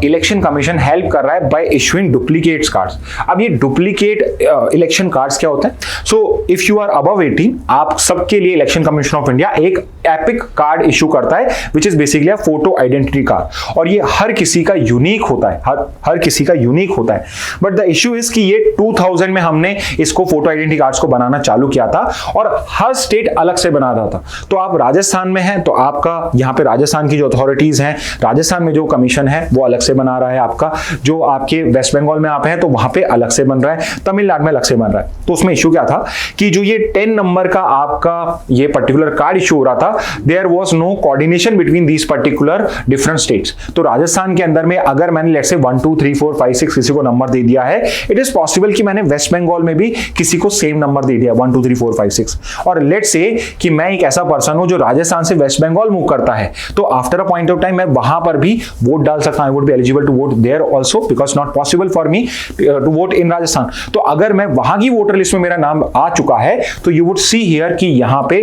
इलेक्शन कमीशन हेल्प कर रहा है बाय इशूइंग डुप्लीकेट कार्ड्स। अब ये डुप्लीकेट इलेक्शन कार्ड्स क्या होता है? So if you are above 18, आप सबके लिए इलेक्शन कमीशन ऑफ इंडिया एक एपिक कार्ड इशू करता है, which is basically a photo identity card, और ये हर किसी का यूनिक होता है, हर किसी का यूनिक होता है। बट द इशू इज कि ये 2000 में हमने इसको फोटो आइडेंटिटी कार्ड्स को बनाना चालू किया था, और हर स्टेट अलग से बना रहा था। तो आप राजस्थान में हैं तो आपका यहाँ पे राजस्थान की जो अथॉरिटीज हैं, राजस्थान में जो कमीशन है वो अलग से बना रहा है आपका, जो आपके वेस्ट बंगाल में आप हैं तो वहां पे अलग से बन रहा है, तमिलनाडु में अलग से बन रहा है। तो उसमें इशू क्या था कि जो ये 10 नंबर का आपका ये पर्टिकुलर कार्ड इशू हो रहा था, there was no coordination between these particular different states. तो राजस्थान के अंदर में अगर मैंने लेट्स से 1 2 3 4 5 6 किसी को नंबर दे दिया है, इट इज पॉसिबल कि मैंने वेस्ट बंगाल में भी किसी को सेम नंबर दे दिया 1 2 3 4 5 6, और लेट्स से कि मैं एक ऐसा पर्सन हूं जो राजस्थान से वेस्ट बंगाल मूव करता है, तो after a point of time मैं वहां पर भी वोट डाल सकता हूं। I would be eligible to vote there also because not possible for me to vote in Rajasthan. तो अगर मैं वहां की वोटर लिस्ट में मेरा नाम आ चुका है तो यू वुड सी हियर कि यहां पे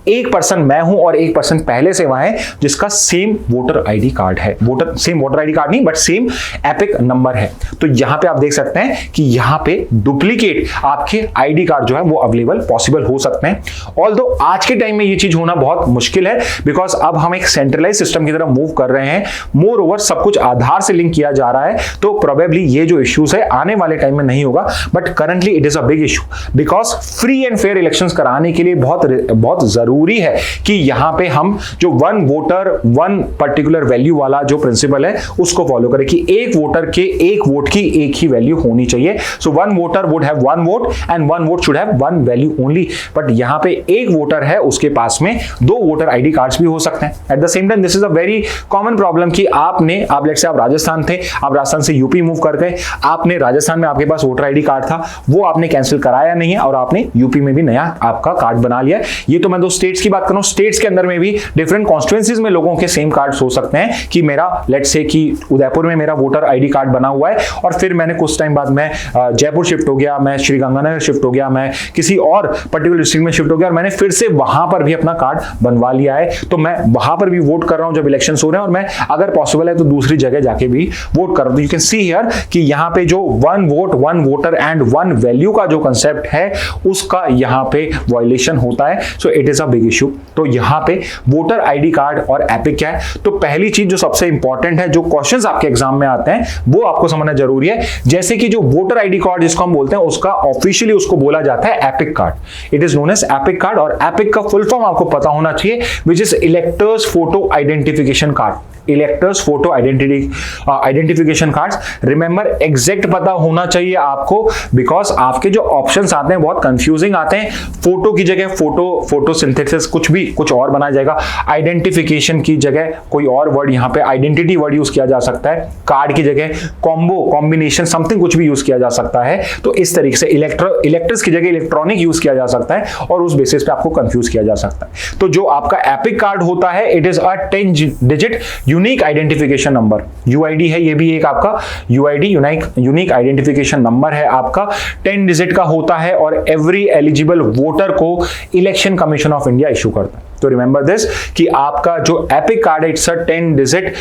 एक पर्सन मैं हूं और एक पर्सन पहले से वहां है जिसका सेम वोटर आईडी कार्ड है, सेम वोटर आईडी कार्ड नहीं बट सेम एपिक नंबर है। तो यहां पे आप देख सकते हैं कि यहां पे डुप्लीकेट आपके आईडी कार्ड जो है वो अवेलेबल पॉसिबल हो सकते हैं। ऑल्दो आज के टाइम में ये चीज होना बहुत मुश्किल है, बिकॉज अब हम एक सेंट्रलाइज सिस्टम की तरफ मूव कर रहे हैं। मोर ओवर सब कुछ आधार से लिंक किया जा रहा है, तो प्रोबेबली ये जो इश्यूज है आने वाले टाइम में नहीं होगा, but currently it is a big issue, because free and fair elections कराने के लिए बहुत जरूरी है कि यहां पे हम जो one voter one particular value वाला जो प्रिंसिपल है उसको फॉलो करें, कि एक वोटर के एक वोट की एक ही वैल्यू होनी चाहिए। So one voter would have one vote and one vote should have one value only. But यहां पे एक वोटर है उसके पास में 2 वोटर आईडी कार्ड्स भी हो सकते हैं। Eight the same time this is a very common problem कि आप लेट्स से आप राजस्थान थे, आप राजस्थान से यूपी मूव कर गए, आपने राजस्थान में आपके पास वोटर आईडी कार्ड था, वो आपने कैंसिल कराया नहीं है और आपने यूपी में भी नया आपका कार्ड बना लिया। ये तो मैं 2 स्टेट्स की बात कर रहा हूं। स्टेट्स के अंदर में भी भी डिफरेंट कॉन्स्टिट्यूएंसीज में लोगों के सेम कार्ड्स हो सकते हैं कि मेरा लेट्स से कि उदयपुर में मेरा वोटर आईडी कार्ड बना हुआ है और फिर मैंने कुछ टाइम बाद मैं जयपुर शिफ्ट हो गया, मैं श्री गंगानगर शिफ्ट हो गया, मैं किसी और पर्टिकुलर डिस्ट्रिक्ट में शिफ्ट हो गया और मैंने फिर से वहां पर भी अपना कार्ड बनवा लिया है, तो मैं वहां पर भी वोट कर रहा हूं जब इलेक्शंस हो रहे हैं और मैं अगर पॉसिबल है तो दूसरी जगह जाके भी वोट कर रहा हूं। यू कैन सी हियर कि यहां पे जो one vote one voter and one value का जो कंसेप्ट है उसका यहां पे वायलेशन होता है। So it is a big issue. तो यहां पे वोटर आईडी कार्ड और एपिक क्या है, तो पहली चीज जो सबसे इंपॉर्टेंट है, जो क्वेश्चंस आपके एग्जाम में आते हैं वो आपको समझना जरूरी है। जैसे कि जो वोटर आईडी कार्ड जिसको हम बोलते हैं उसका ऑफिशियली उसको बोला जाता है EPIC card. It is known as EPIC card और एपिक का फुल फॉर्म आपको पता होना चाहिए, which is electors photo identification card. Electors photo identification cards, remember exact पता होना चाहिए आपको, बिकॉज आपके जो ऑप्शंस आते हैं बहुत कंफ्यूजिंग आते हैं। फोटो की जगह फोटो सिंथेसिस कुछ और बनाया जाएगा, आइडेंटिफिकेशन की जगह कोई और वर्ड, यहां पे आइडेंटिटी वर्ड यूज किया जा सकता है, कार्ड की जगह कॉम्बिनेशन समथिंग कुछ भी यूज किया जा सकता है। तो इस तरीके से इलेक्टर्स की जगह इलेक्ट्रॉनिक यूज किया जा सकता है और उस बेसिस पे आपको कंफ्यूज किया जा सकता है। तो जो आपका एपिक कार्ड होता है it is a 10 digit unique identification number, UID है, ये भी एक आपका यूआईडी यूनिक आइडेंटिफिकेशन नंबर है आपका, 10 डिजिट का होता है और एवरी एलिजिबल वोटर को election commission of India issue करता है। तो रिमेंबर दिस कि आपका जो एपिक कार्ड है it's a 10 digit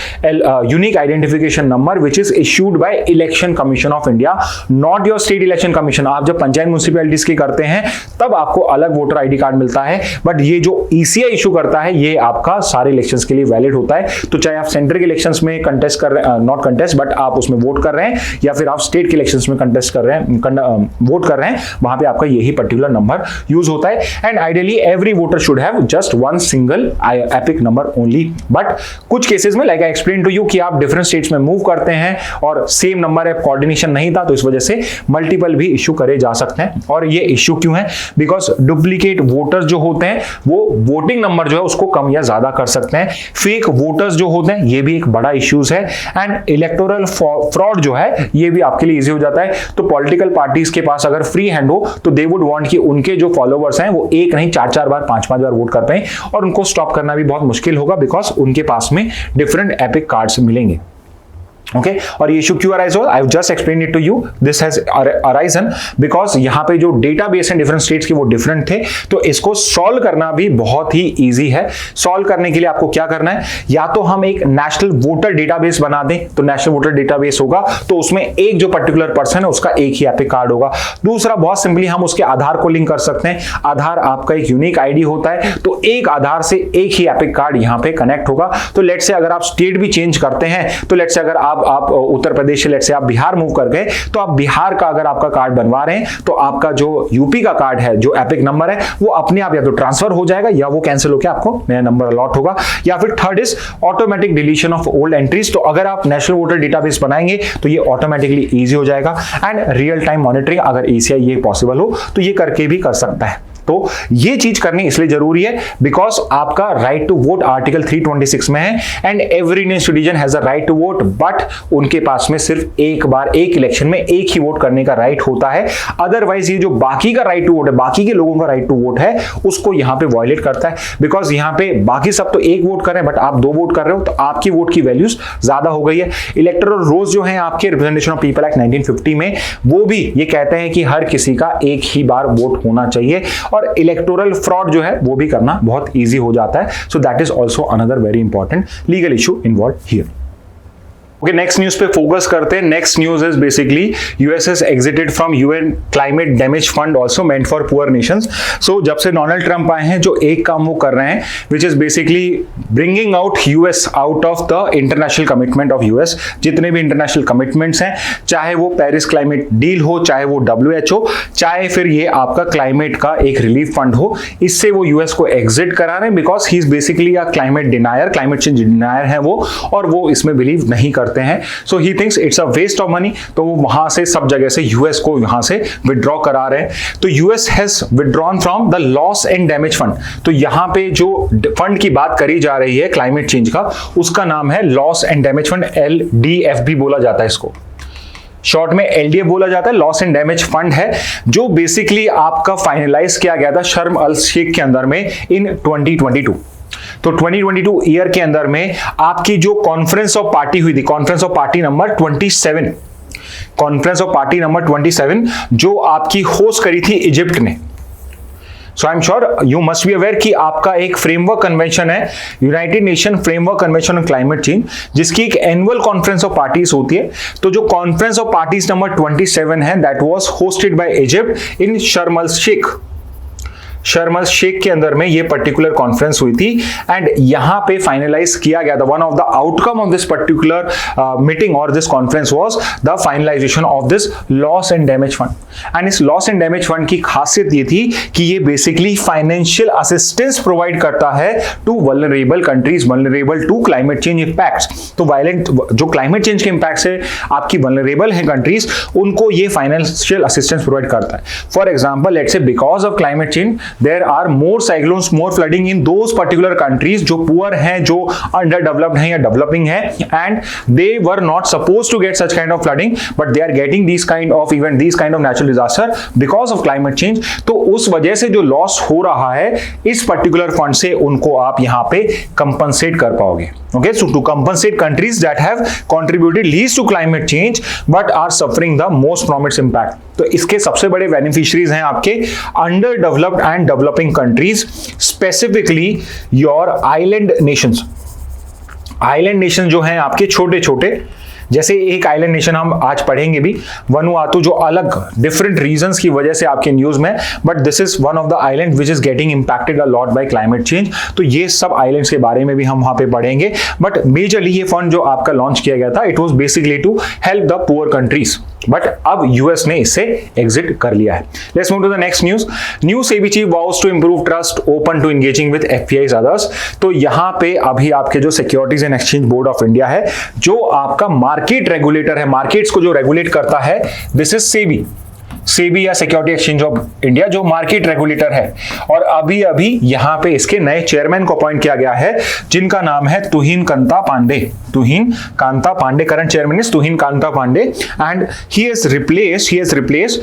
unique identification number which is issued by election commission of India, not your state election commission. आप जब पंचायत म्युनिसिपैलिटीज की करते हैं तब आपको अलग वोटर आईडी कार्ड मिलता है, बट ये जो ईसीआई इशू करता है ये आपका सारे इलेक्शंस के लिए वैलिड होता है। तो चाहे आप सेंट्रल के इलेक्शंस में कंटेस्ट कर रहे हैं, नॉट कंटेस्ट बट आप उसमें वोट कर रहे हैं, या फिर आप स्टेट के इलेक्शंस में कंटेस्ट कर रहे हैं, वोट कर रहे हैं, वहां पे आपका यही पर्टिकुलर नंबर यूज होता है। And ideally every voter should have just one single EPIC number only. But कुछ केसेस में like I explain to you कि आप डिफरेंट स्टेट्स में मूव करते हैं और सेम नंबर है, कोऑर्डिनेशन नहीं था, तो इस वजह से मल्टीपल भी इशू करे जा सकते हैं। और ये इशू क्यों है, बिकॉज डुप्लीकेट वोटर्स जो होते हैं वो वोटिंग नंबर जो है उसको कम या ज्यादा कर सकते हैं। फेक वोटर्स जो होते हैं ये भी एक बड़ा इश्यूज है। एंड इलेक्टोरल फ्रॉड जो है ये भी आपके लिए इजी हो जाता है। तो पॉलिटिकल पार्टीज के पास अगर फ्री हैंड हो तो दे वुड वांट कि उनके जो फॉलोवर्स हैं वो एक नहीं 4-4 बार 5-5 बार वोट कर पाए, और उनको स्टॉप करना भी बहुत मुश्किल होगा बिकॉज उनके पास में डिफरेंट एपिक कार्ड्स मिलेंगे। ओके और ये इशू क्यों अराइज हो, I have just explain it to you, this has arisen because यहाँ पे जो डेटाबेस है डिफरेंट स्टेट्स के वो डिफरेंट थे। तो इसको सॉल्व करना भी बहुत ही इजी है। सॉल्व करने के लिए आपको क्या करना है, या तो हम एक नेशनल वोटर डेटाबेस बना दें, तो नेशनल वोटर डेटाबेस होगा तो उसमें एक जो पर्टिकुलर पर्सन है उसका एक ही एपिक कार्ड होगा। दूसरा बहुत सिंपली हम उसके आधार को लिंक कर सकते हैं, आधार आपका एक यूनिक आईडी होता है, तो एक आधार से एक ही एपिक कार्ड यहाँ पे कनेक्ट होगा। तो लेट्स से अगर आप स्टेट भी चेंज करते हैं, तो लेट्स से अगर आप उत्तर प्रदेश से लेट्स से आप बिहार मूव कर गए, तो आप बिहार का अगर आपका कार्ड बनवा रहे हैं तो आपका जो यूपी का कार्ड है जो एपिक नंबर है वो अपने आप या तो ट्रांसफर हो जाएगा या वो कैंसिल होकर आपको नया नंबर अलॉट होगा। या फिर third is automatic deletion of old entries. तो अगर आप नेशनल वोटर डेटाबेस बनाएंगे तो ये ऑटोमेटिकली इजी हो जाएगा। एंड रियल टाइम मॉनिटरिंग अगर ईसीआई ये पॉसिबल हो तो ये करके भी कर सकता है। तो ये चीज करनी इसलिए जरूरी है बिकॉज आपका राइट टू वोट आर्टिकल 326 में है and every Indian citizen has a right to vote, but उनके पास में सिर्फ एक बार एक इलेक्शन में एक ही वोट करने का राइट होता है। अदरवाइज ये जो बाकी का राइट टू वोट है, बाकी के लोगों का राइट टू वोट है, उसको यहां पे वायलेट करता है। बिकॉज यहां पे बाकी सब तो एक वोट कर रहे हैं बट आप 2 वोट कर रहे हो, तो आपकी वोट की वैल्यूज ज्यादा हो गई है। इलेक्टोरल रोल्स जो है आपके रिप्रेजेंटेशन ऑफ पीपल एक्ट 1950 में वो भी ये कहते हैं कि हर किसी का एक ही बार वोट होना चाहिए, और इलेक्टोरल फ्रॉड जो है वो भी करना बहुत इजी हो जाता है। So that is also another very important legal issue involve here. Okay, next news पे फोकस करते हैं। Next news is basically US has exited from UN climate damage fund also meant for poor nations. So जब से डोनाल्ड ट्रंप आए हैं जो एक काम वो कर रहे हैं विच is basically bringing out US out of the international commitment of US. जितने भी इंटरनेशनल कमिटमेंट्स हैं, चाहे वो पेरिस क्लाइमेट डील हो, चाहे वो WHO, चाहे फिर ये आपका क्लाइमेट का एक रिलीफ फंड हो, इससे वो यूएस को एग्जिट करा रहे हैं because he is basically a climate denier, climate change denier है वो, और वो इसमें बिलीव नहीं करते हैं। So he thinks it's a waste of money. तो वो वहां से सब जगह से यूएस को यहां से विड्रॉ करा रहे हैं। तो US has withdrawn from the loss and damage fund. तो यहां पे जो फंड की बात करी जा रही है क्लाइमेट चेंज का, उसका नाम है loss and damage fund, LDF भी बोला जाता है इसको, शॉर्ट में LDF बोला जाता है। लॉस एंड डैमेज फंड है जो बेसिकली आपका फाइनलाइज किया गया था शर्म अल शेख के अंदर में इन 2022। तो तो 2022 ईयर के अंदर में आपकी जो कॉन्फ्रेंस ऑफ पार्टी हुई थी, conference of party number 27, conference of party number 27 जो आपकी होस्ट करी थी इजिप्ट ने। So I am sure you must be aware कि आपका एक फ्रेमवर्क कन्वेंशन है, United Nation framework convention on climate change, जिसकी एक एनुअल कॉन्फ्रेंस ऑफ पार्टीज होती है। तो जो कॉन्फ्रेंस ऑफ पार्टीज नंबर 27 है, that was hosted by Egypt in Sharm el Sheikh के अंदर में ये पर्टिकुलर कॉन्फ्रेंस हुई थी एंड यहां पे फाइनलाइज किया गया था। One of the outcome of this particular meeting और this conference was the finalisation of this loss and damage fund. And इस लॉस एंड डैमेज फंड की खासियत ये थी कि ये बेसिकली फाइनेंशियल असिस्टेंस प्रोवाइड करता है to vulnerable countries, vulnerable to climate change impacts. तो वायलेंट जो क्लाइमेट चेंज के इंपैक्ट से आपकी वल्नरेबल है कंट्रीज, उनको ये फाइनेंशियल असिस्टेंस प्रोवाइड करता है। For example, let's say because of climate change there are more cyclones, more flooding in those particular countries जो poor हैं, जो underdeveloped हैं या developing हैं, and they were not supposed to get such kind of flooding, but they are getting these kind of event, these kind of natural disaster because of climate change। तो उस वजह से जो लॉस हो रहा है इस पर्टिकुलर फंड से उनको आप यहाँ पे कंपनसेट कर पाओगे। Okay, so to compensate countries that have contributed least to climate change but are suffering the most from its impact। तो इसके सबसे बड़े बेनिफिशियरीज हैं आपके under developed and developing countries, specifically your island Nations. Island nation जो हैं आपके छोटे छोटे, जैसे एक आइलैंड नेशन हम आज पढ़ेंगे भी, वनुआतु, जो अलग डिफरेंट रीजंस की वजह से आपके न्यूज में, but this is one of the island which is getting impacted a lot bye climate change. तो ये सब आइलैंड्स के बारे में भी हम वहां पे पढ़ेंगे। बट मेजरली ये फंड जो आपका लॉन्च किया गया था, it was basically to help the poor countries, but अब यूएस ने इससे एग्जिट कर लिया है। Let's move to the next news. New SEBI chief vows to improve trust, open to engaging with FPIs others. तो यहां पे अभी आपके जो securities and exchange board of India है, जो आपका मार्केट रेगुलेटर है, मार्केट्स को जो रेगुलेट करता है, दिस इज सेबी या सिक्योरिटी एक्सचेंज ऑफ इंडिया, जो मार्केट रेगुलेटर है। और अभी अभी यहां पे इसके नए चेयरमैन को अपॉइंट किया गया है, जिनका नाम है Tuhin Kanta Pandey. Current chairman is Tuhin Kanta Pandey and he has replaced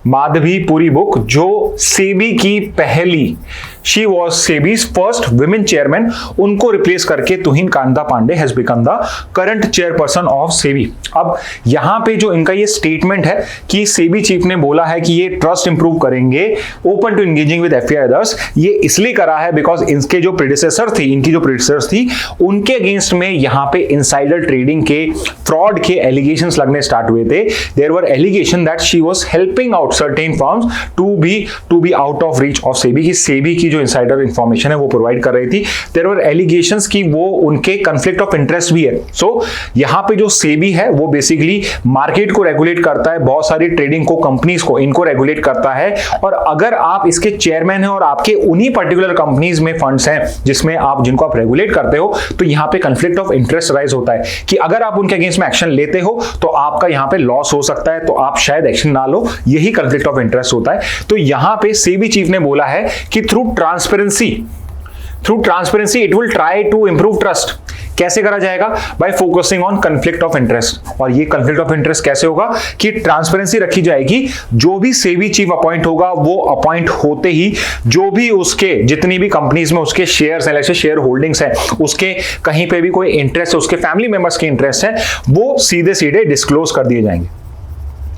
Madhabi Puri Buch, जो सेबी की पहली, she was SEBI's first women chairman, उनको रिप्लेस करके Tuhin Kanta Pandey has become the current chairperson of SEBI. अब यहां पे जो इनका ये स्टेटमेंट है कि सेबी चीफ ने बोला है कि ये ट्रस्ट इंप्रूव करेंगे, open to engaging with FPI others, ये इसलिए करा है बिकॉज इनकी जो प्रेडिसेसर्स थी उनके अगेंस्ट में यहां पे इनसाइडर ट्रेडिंग के, फ्रॉड के एलिगेशंस लगने स्टार्ट हुए थे। There were allegation that she was helping out certain firms to be out of reach of SEBI, की सेबी की जो इनसाइडर इंफॉर्मेशन है वो प्रोवाइड कर रही थी। देयर वर एलिगेशंस कि वो उनके कॉन्फ्लिक्ट ऑफ इंटरेस्ट भी है। सो यहां पे जो सेबी है वो बेसिकली मार्केट को रेगुलेट करता है, बहुत सारी ट्रेडिंग को, कंपनीज को, इनको रेगुलेट करता है। और अगर आप इसके चेयरमैन हैं और आपके उन्हीं पर्टिकुलर कंपनीज में फंड्स हैं जिनको आप रेगुलेट करते हो, तो यहां पे कॉन्फ्लिक्ट ऑफ इंटरेस्ट राइज होता है कि अगर आप उनके अगेंस्ट में एक्शन लेते हो तो आपका यहां पे लॉस हो सकता है, तो आप शायद एक्शन ना लो, यही कॉन्फ्लिक्ट ऑफ इंटरेस्ट होता है। तो यहां पे सेबी चीफ ने बोला है कि through transparency it will try to improve trust. कैसे करा जाएगा? By focusing on conflict of interest. और ये कॉन्फ्लिक्ट ऑफ इंटरेस्ट कैसे होगा कि ट्रांसपेरेंसी रखी जाएगी, जो भी सेबी चीफ अपॉइंट होगा वो अपॉइंट होते ही जो भी उसके जितनी भी कंपनीज में उसके शेयर्स हैं, जैसे शेयर होल्डिंग्स हैं, उसके कहीं पे भी कोई इंटरेस्ट है, उसके फैमिली मेंबर्स के इंटरेस्ट है, वो सीधे सीधे डिस्क्लोज कर दिए जाएंगे।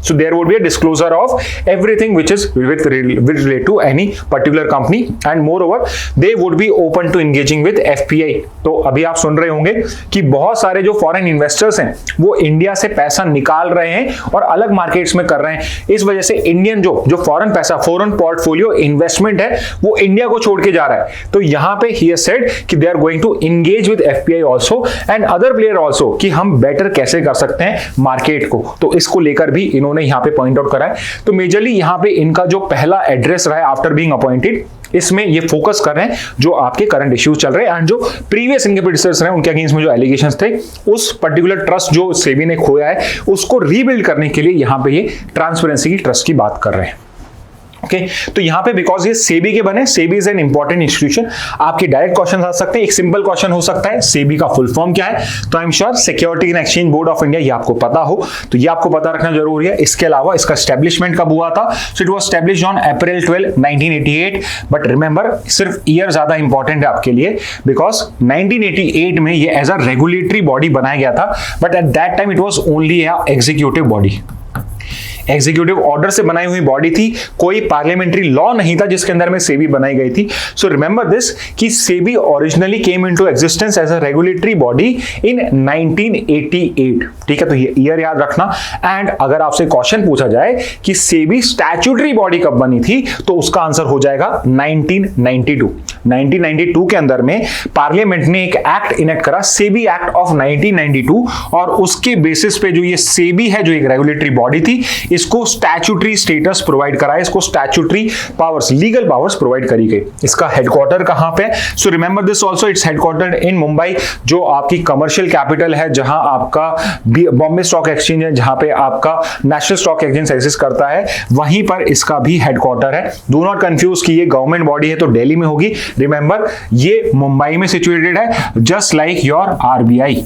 So there would be a disclosure of everything which is with relate to any particular company, and moreover they would be open to engaging with FPI। तो अभी आप सुन रहे होंगे कि बहुत सारे जो फॉरेन इन्वेस्टर्स हैं वो इंडिया से पैसा निकाल रहे हैं और अलग मार्केट्स में कर रहे हैं। इस वजह से इंडियन जो फॉरेन पैसा, फॉरेन पोर्टफोलियो इन्वेस्टमेंट है, वो इंडिया को छोड़ के जा रहा है। तो यहां पे ही हैज सेड कि they are going to engage with FPI also and other player also, कि हम बेटर कैसे कर सकते हैं मार्केट को। तो इसको लेकर भी इन्होंने यहां पे पॉइंट आउट करा है। तो मेजरली यहां पे इनका जो पहला एड्रेस रहा है आफ्टर बीइंग अपॉइंटेड, इसमें ये फोकस कर रहे हैं जो आपके करंट इश्यूज चल रहे हैं एंड जो प्रीवियस इनके प्रेडिसेसर्स रहे उनके अगेंस्ट में जो एलिगेशंस थे, उस पर्टिकुलर ट्रस्ट जो सेबी ने खोया है उसको रीबिल्ड करने के लिए यहां पे ये ट्रांसपेरेंसी की ट्रस्ट की बात कर रहे हैं। ओके तो यहां पे बिकॉज ये सेबी के बने, SEBI is an important institution, आपके डायरेक्ट क्वेश्चन आ सकते हैं। एक सिंपल क्वेश्चन हो सकता है सेबी का फुल फॉर्म क्या है, तो आई am sure security and exchange board of India, ये आपको पता हो, तो ये आपको पता रखना जरूरी है। इसके अलावा इसका एस्टेब्लिशमेंट कब हुआ था, so it was established on April 12 1988, but remember सिर्फ ईयर ज्यादा इंपॉर्टेंट है आपके लिए, बिकॉज 1988 में ये एज अ रेगुलेटरी बॉडी बनाया गया था, but at that time it was only a executive body, executive order से बनाई हुई बॉडी थी, कोई पार्लियामेंट्री लॉ नहीं था जिसके अंदर में सेबी बनाई गई थी। सो रिमेंबर दिस कि SEBI originally came into existence as a regulatory body in 1988, ठीक है, तो ये ईयर याद रखना। एंड अगर आपसे क्वेश्चन पूछा जाए कि सेबी स्टैट्यूटरी बॉडी कब बनी थी, तो उसका आंसर हो जाएगा 1992। 1992 के अंदर में पार्लियामेंट ने एक एक्ट इनेक्ट करा, सेबी एक्ट ऑफ 1992, और उसके बेसिस पे जो ये सेबी है, जो एक रेगुलेटरी बॉडी थी, इसको स्टैट्यूटरी स्टेटस प्रोवाइड करा है, इसको statutory powers, legal powers provide करी गई। इसका हेडक्वार्टर कहां पे, सो remember this also, it's headquartered in Mumbai, जो आपकी कमर्शियल कैपिटल है, जहां आपका बॉम्बे स्टॉक एक्सचेंज है, जहां पे आपका नेशनल स्टॉक एक्सचेंज एक्सिस्ट करता है, वहीं पर इसका भी हेडक्वार्टर है। डू नॉट कंफ्यूज कि ये गवर्नमेंट बॉडी है तो दिल्ली में होगी, रिमेंबर ये मुंबई में सिचुएटेड है, just like your RBI.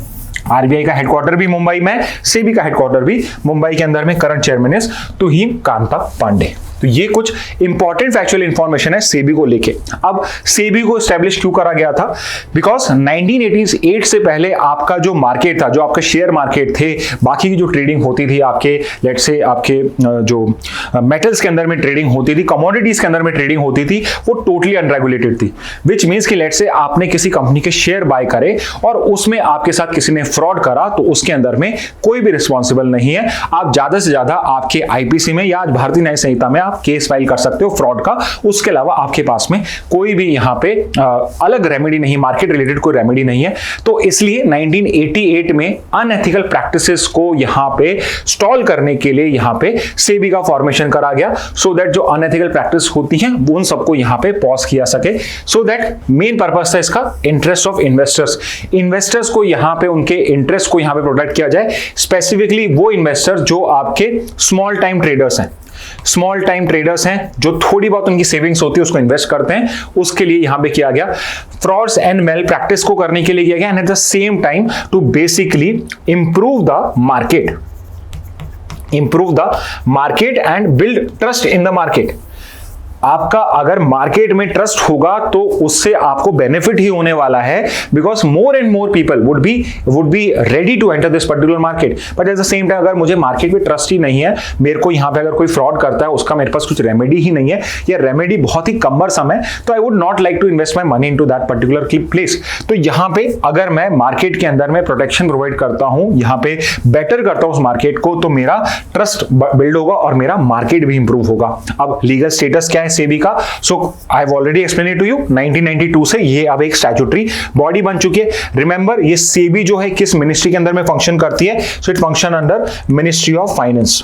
RBI का हेडक्वार्टर भी मुंबई में, सेबी का हेडक्वार्टर भी मुंबई के अंदर में। Current chairman is Tuhin Kanta Pandey. तो ये कुछ इंपॉर्टेंट फैक्चुअल इंफॉर्मेशन है सेबी को लेके। अब सेबी को एस्टेब्लिश क्यों करा गया था, बिकॉज 1988 से पहले आपका जो मार्केट था, जो आपके शेयर मार्केट थे, बाकी की जो ट्रेडिंग होती थी आपके, लेट्स से आपके जो मेटल्स के अंदर में ट्रेडिंग होती थी, कमोडिटीज के अंदर में ट्रेडिंग होती थी, वो टोटली अनरेगुलेटेड थी। विच मीन्स कि लेट्स से आपने किसी कंपनी के शेयर बाय करे और उसमें आपके साथ किसी ने फ्रॉड करा, तो उसके अंदर में कोई भी रिस्पॉन्सिबल नहीं है। आप ज्यादा से ज्यादा आपके आईपीसी में या भारतीय न्याय संहिता में आप केस फाइल कर सकते हो फ्रॉड का, उसके अलावा आपके पास में कोई भी यहां पे अलग रेमेडी नहीं, मार्केट रिलेटेड कोई रेमेडी नहीं है। तो इसलिए 1988 में अनएथिकल प्रैक्टिसेस को यहां पे स्टॉल करने के लिए यहां पे सेबी का फॉर्मेशन करा गया, सो दैट जो अनएथिकल प्रैक्टिस होती हैं वो उन सबको यहां पे पॉज किया सके। सो दैट मेन पर्पस था इसका इंटरेस्ट ऑफ इन्वेस्टर्स, इन्वेस्टर्स को यहां पे उनके इंटरेस्ट को यहां पे प्रोटेक्ट किया जाए, स्पेसिफिकली वो इन्वेस्टर जो आपके स्मॉल टाइम ट्रेडर्स हैं, स्मॉल टाइम ट्रेडर्स हैं, जो थोड़ी बहुत उनकी सेविंग्स होती है उसको इन्वेस्ट करते हैं, उसके लिए यहां पे किया गया। फ्रॉड्स एंड मेल प्रैक्टिस को करने के लिए किया गया, and at the same time to basically improve the market, improve the market and build trust in the market. आपका अगर मार्केट में ट्रस्ट होगा तो उससे आपको बेनिफिट ही होने वाला है, because more and more people would be ready to enter this particular market. But at the same time अगर मुझे मार्केट में ट्रस्ट ही नहीं है, मेरे को यहां पे अगर कोई फ्रॉड करता है, उसका मेरे पास कुछ रेमेडी ही नहीं है, या रेमेडी बहुत ही कमरसम है, तो I would not like to invest my money into that particular place. तो यहां पे अगर मैं मार्केट के अंदर में प्रोटेक्शन प्रोवाइड करता हूं, यहां पे बेटर करता हूं उस मार्केट को, तो मेरा ट्रस्ट बिल्ड होगा और मेरा मार्केट भी इंप्रूव होगा। अब लीगल स्टेटस क्या है सेबी का, so I have already explain it to you. 1992 से ये अब एक स्टैट्यूटरी बॉडी बन चुकी है। रिमेंबर ये सेबी जो है किस मिनिस्ट्री के अंदर में फंक्शन करती है, so it function under ministry of finance.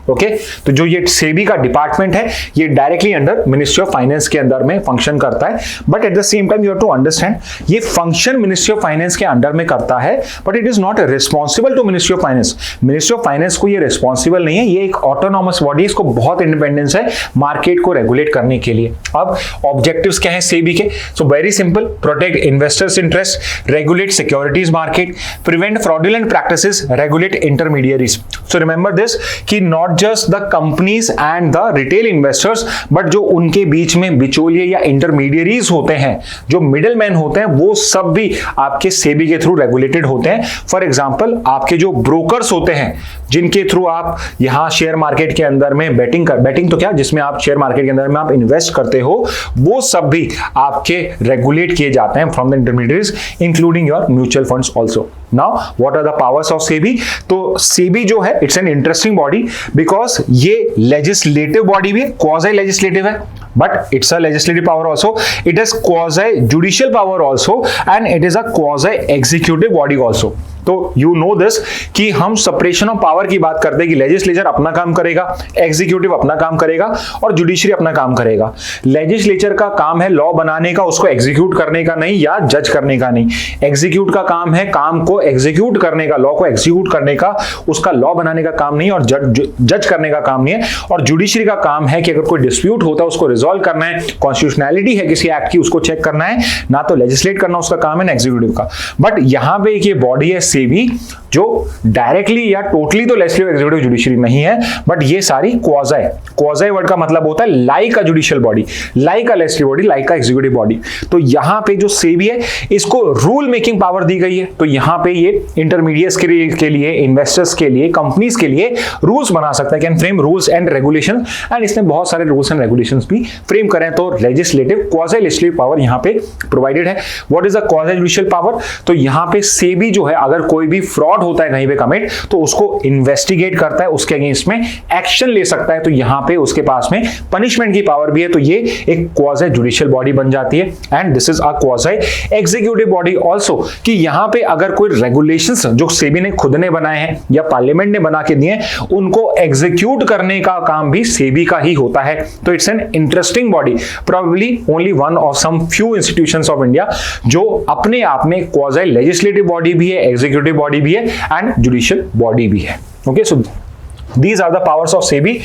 Okay तो जो ये सेबी का डिपार्टमेंट है, ये directly under ministry of finance के अंदर में फंक्शन करता है। But at the same time you have to understand, ये फंक्शन मिनिस्ट्री ऑफ फाइनेंस के अंडर में करता है, but it is not responsible to ministry of finance. Ministry of finance को ये रिस्पॉन्सिबल नहीं है, ये एक ऑटोनॉमस बॉडी, इसको बहुत इंडिपेंडेंस है मार्केट को रेगुलेट करने के लिए। अब ऑब्जेक्टिव्स क्या है सेबी के, so very simple, protect investors interest, regulate securities market, prevent fraudulent practices, regulate intermediaries. So remember this कि not just the companies and the retail investors, but जो उनके बीच में बिचौलिए या इंटरमीडियरीज होते हैं, जो मिडिल मैन होते हैं, वो सब भी आपके सेबी के थ्रू रेगुलेटेड होते हैं। फॉर एग्जांपल आपके जो ब्रोकर्स होते हैं, जिनके थ्रू आप यहां शेयर मार्केट के अंदर में बैटिंग तो क्या, जिसमें आप शेयर मार्केट के अंदर में आप इन्वेस्ट करते हो, वो सब भी आपके रेगुलेट किए जाते हैं from the intermediaries, including your mutual funds also. Now what are the powers of SEBI, तो सेबी जो है it's an interesting body, because ये लेजिस्लेटिव बॉडी भी है, क्वाजी लेजिस्लेटिव है, but it's a legislative power also, it has quasi judicial power also, and it is a quasi executive body also. तो यू नो दिस कि हम सेपरेशन ऑफ पावर की बात करते हैं कि लेजिस्लेचर अपना काम करेगा, एग्जीक्यूटिव अपना काम करेगा और जुडिशरी अपना काम करेगा। लेजिस्लेचर का काम है लॉ बनाने का, उसको एग्जीक्यूट करने का नहीं या जज करने का नहीं। एग्जीक्यूट का काम है काम को एग्जीक्यूट करने का, लॉ को एग्जीक्यूट करने का, उसका लॉ बनाने का काम नहीं और जज करने का काम नहीं है। और जुडिशरी का काम है कि अगर कोई डिस्प्यूट होता है उसको रिजॉल्व करना है, कॉन्स्टिट्यूशनैलिटी है किसी एक्ट की उसको चेक करना है, ना तो लेजिस्लेट करना उसका काम है ना एग्जीक्यूटिव का। बट यहां पे एक ये बॉडी है सेबी जो डायरेक्टली या टोटली तो लेजिस्लेटिव एग्जीक्यूटिव जुडिशरी नहीं है, बट ये सारी क्वाज़ी वर्ड का मतलब होता है like a judicial body, like a legislative body, like a executive body. तो यहां पे जो सेबी है इसको रूल मेकिंग पावर दी गई है। तो यहां पे ये इंटरमीडिएट्स के लिए, इन्वेस्टर्स के लिए, कंपनीज के लिए रूल्स बना सकता है, can frame rules and regulation, and इसने बहुत सारे रूल्स एंड रेगुलेशंस भी फ्रेम करें। तो लेजिस्लेटिव क्वाज़ी लेजिस्लेटिव पावर यहां पे प्रोवाइडेड है। What is a quasi judicial power? तो यहां पे सेबी जो है अगर कोई भी फ्रॉड होता है कहीं पे कमिट तो उसको इन्वेस्टिगेट करता है, उसके अगेंस्ट में एक्शन ले सकता है। तो यहां पे उसके पास में पनिशमेंट की पावर भी है। तो ये एक क्वाज़ी जुडिशियल बॉडी बन जाती है and this is a quasi executive body also, कि यहां पे अगर कोई रेगुलेशंस जो सेबी ने खुद ने बनाए हैं या पार्लियामेंट ने बना के दिए उनको एग्जीक्यूट करने का काम भी सेबी का ही होता है। तो it's an interesting body, probably only one of some few institutions of India जो अपने आप में क्वाज़ी लेजिस्लेटिव बॉडी भी है, एग्जीक्यूटिव बॉडी भी है एंड जुडिशियल बॉडी भी है। Okay, so These are the powers of SEBI।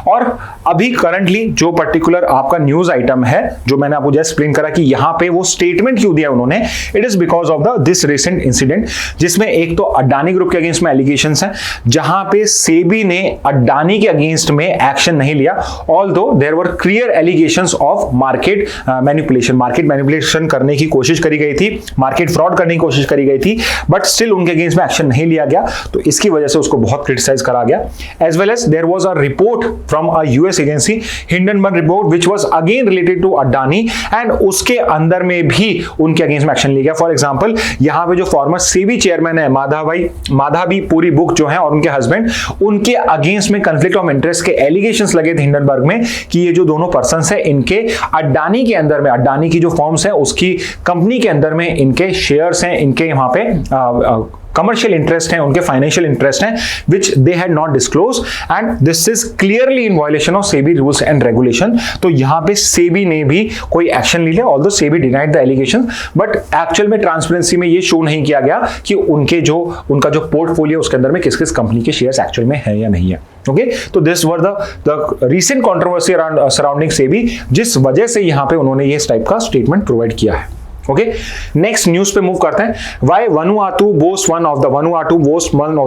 और अभी करंटली जो पर्टिकुलर आपका न्यूज आइटम है जो मैंने आपको जस्ट एक्सप्लेन करा कि यहां पे वो स्टेटमेंट क्यों दिया उन्होंने, it is because of the this recent incident, जिसमें एक तो अडानी ग्रुप के अगेंस्ट में एलिगेशंस हैं, जहां पे सेबी ने अडानी के अगेंस्ट में एक्शन नहीं लिया, although there were clear allegations of market manipulation करने की कोशिश करी गई थी, मार्केट फ्रॉड करने की कोशिश करी गई थी, बट स्टिल उनके अगेंस्ट में एक्शन नहीं लिया गया। तो इसकी वजह से उसको बहुत क्रिटिसाइज करा गया। As well as there was a report from a US agency, Hindenburg report, which was again related to Adani, and उसके अंदर में भी उनके अगेंस्ट में एक्शन लिया गया। फॉर एग्जांपल यहाँ पे जो फॉर्मर सेबी चेयरमैन है माधवी पूरी बुक जो है और उनके हस्बैंड, उनके अगेंस्ट में कंफ्लिक्ट ऑफ इंटरेस्ट के एलिगेशंस लगे थे हिंडनबर्ग में कि ये जो दोनों पर्संस है इनके अडानी के अंदर में, अडानी की जो फॉर्म्स है उसकी कंपनी के अंदर में इनके शेयर्स हैं, इनके वहां पे कमर्शियल इंटरेस्ट हैं, उनके फाइनेंशियल इंटरेस्ट हैं which they had not disclosed and this is clearly in violation of SEBI rules and regulation। तो यहां पे SEBI ने भी कोई एक्शन ले लिया, although SEBI denied the allegations, but actual में ट्रांसपेरेंसी में ये शो नहीं किया गया कि उनका जो पोर्टफोलियो उसके अंदर में किस किस कंपनी के शेयर्स एक्चुअल में है या नहीं है। ओके, तो this were the recent controversy around surrounding SEBI, जिस वजह से यहां पे उन्होंने ये इस टाइप का स्टेटमेंट प्रोवाइड किया है। ओके, नेक्स्ट न्यूज पे मूव करते हैं। Why Vanuatu boast one of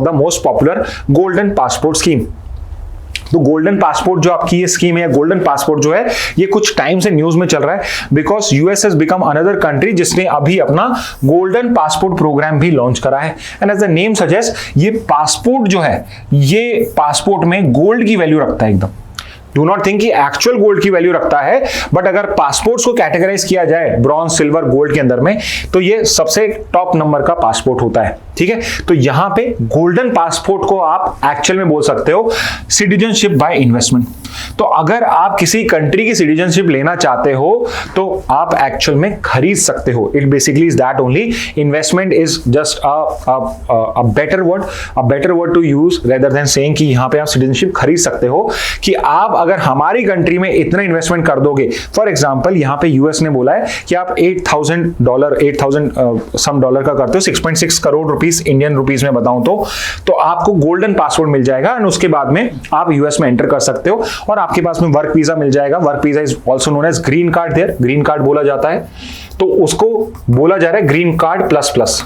the most popular golden passport scheme. तो गोल्डन पासपोर्ट जो आपकी ये स्कीम है, गोल्डन पासपोर्ट जो है ये कुछ टाइम से न्यूज में चल रहा है, because US has become another country जिसने अभी अपना गोल्डन पासपोर्ट प्रोग्राम भी लॉन्च करा है। And as the name suggest, ये पासपोर्ट जो है ये पासपोर्ट में गोल्ड की वैल्यू रखता है एकदम। डू नॉट थिंक कि एक्चुअल गोल्ड की वैल्यू रखता है, बट अगर पासपोर्ट्स को कैटेगराइज किया जाए ब्रॉन्ज, सिल्वर, गोल्ड के अंदर में, तो ये सबसे टॉप नंबर का पासपोर्ट होता है। ठीक है, तो यहां पे गोल्डन पासपोर्ट को आप एक्चुअल में बोल सकते हो सिटीजनशिप बाय इन्वेस्टमेंट। तो अगर आप किसी कंट्री की सिटीजनशिप लेना चाहते हो तो आप एक्चुअल में खरीद सकते हो। It basically is that only. Investment is just a better word to use rather than saying कि यहां पे आप सिटीजनशिप खरीद सकते हो, कि आप अगर हमारी कंट्री में इतना इन्वेस्टमेंट कर दोगे। फॉर एग्जांपल यहां पे यूएस ने बोला है कि आप $8,000 सम डॉलर का करते हो, 6.6 करोड़ रुपीस इंडियन रुपीस में बताऊं तो आपको गोल्डन पासपोर्ट मिल जाएगा एंड उसके बाद में आप यूएस में एंटर कर सकते हो और आपके पास में वर्क वीजा मिल जाएगा। Work visa is also known as green card, there green card बोला जाता है, तो उसको बोला जा रहा है green card plus plus.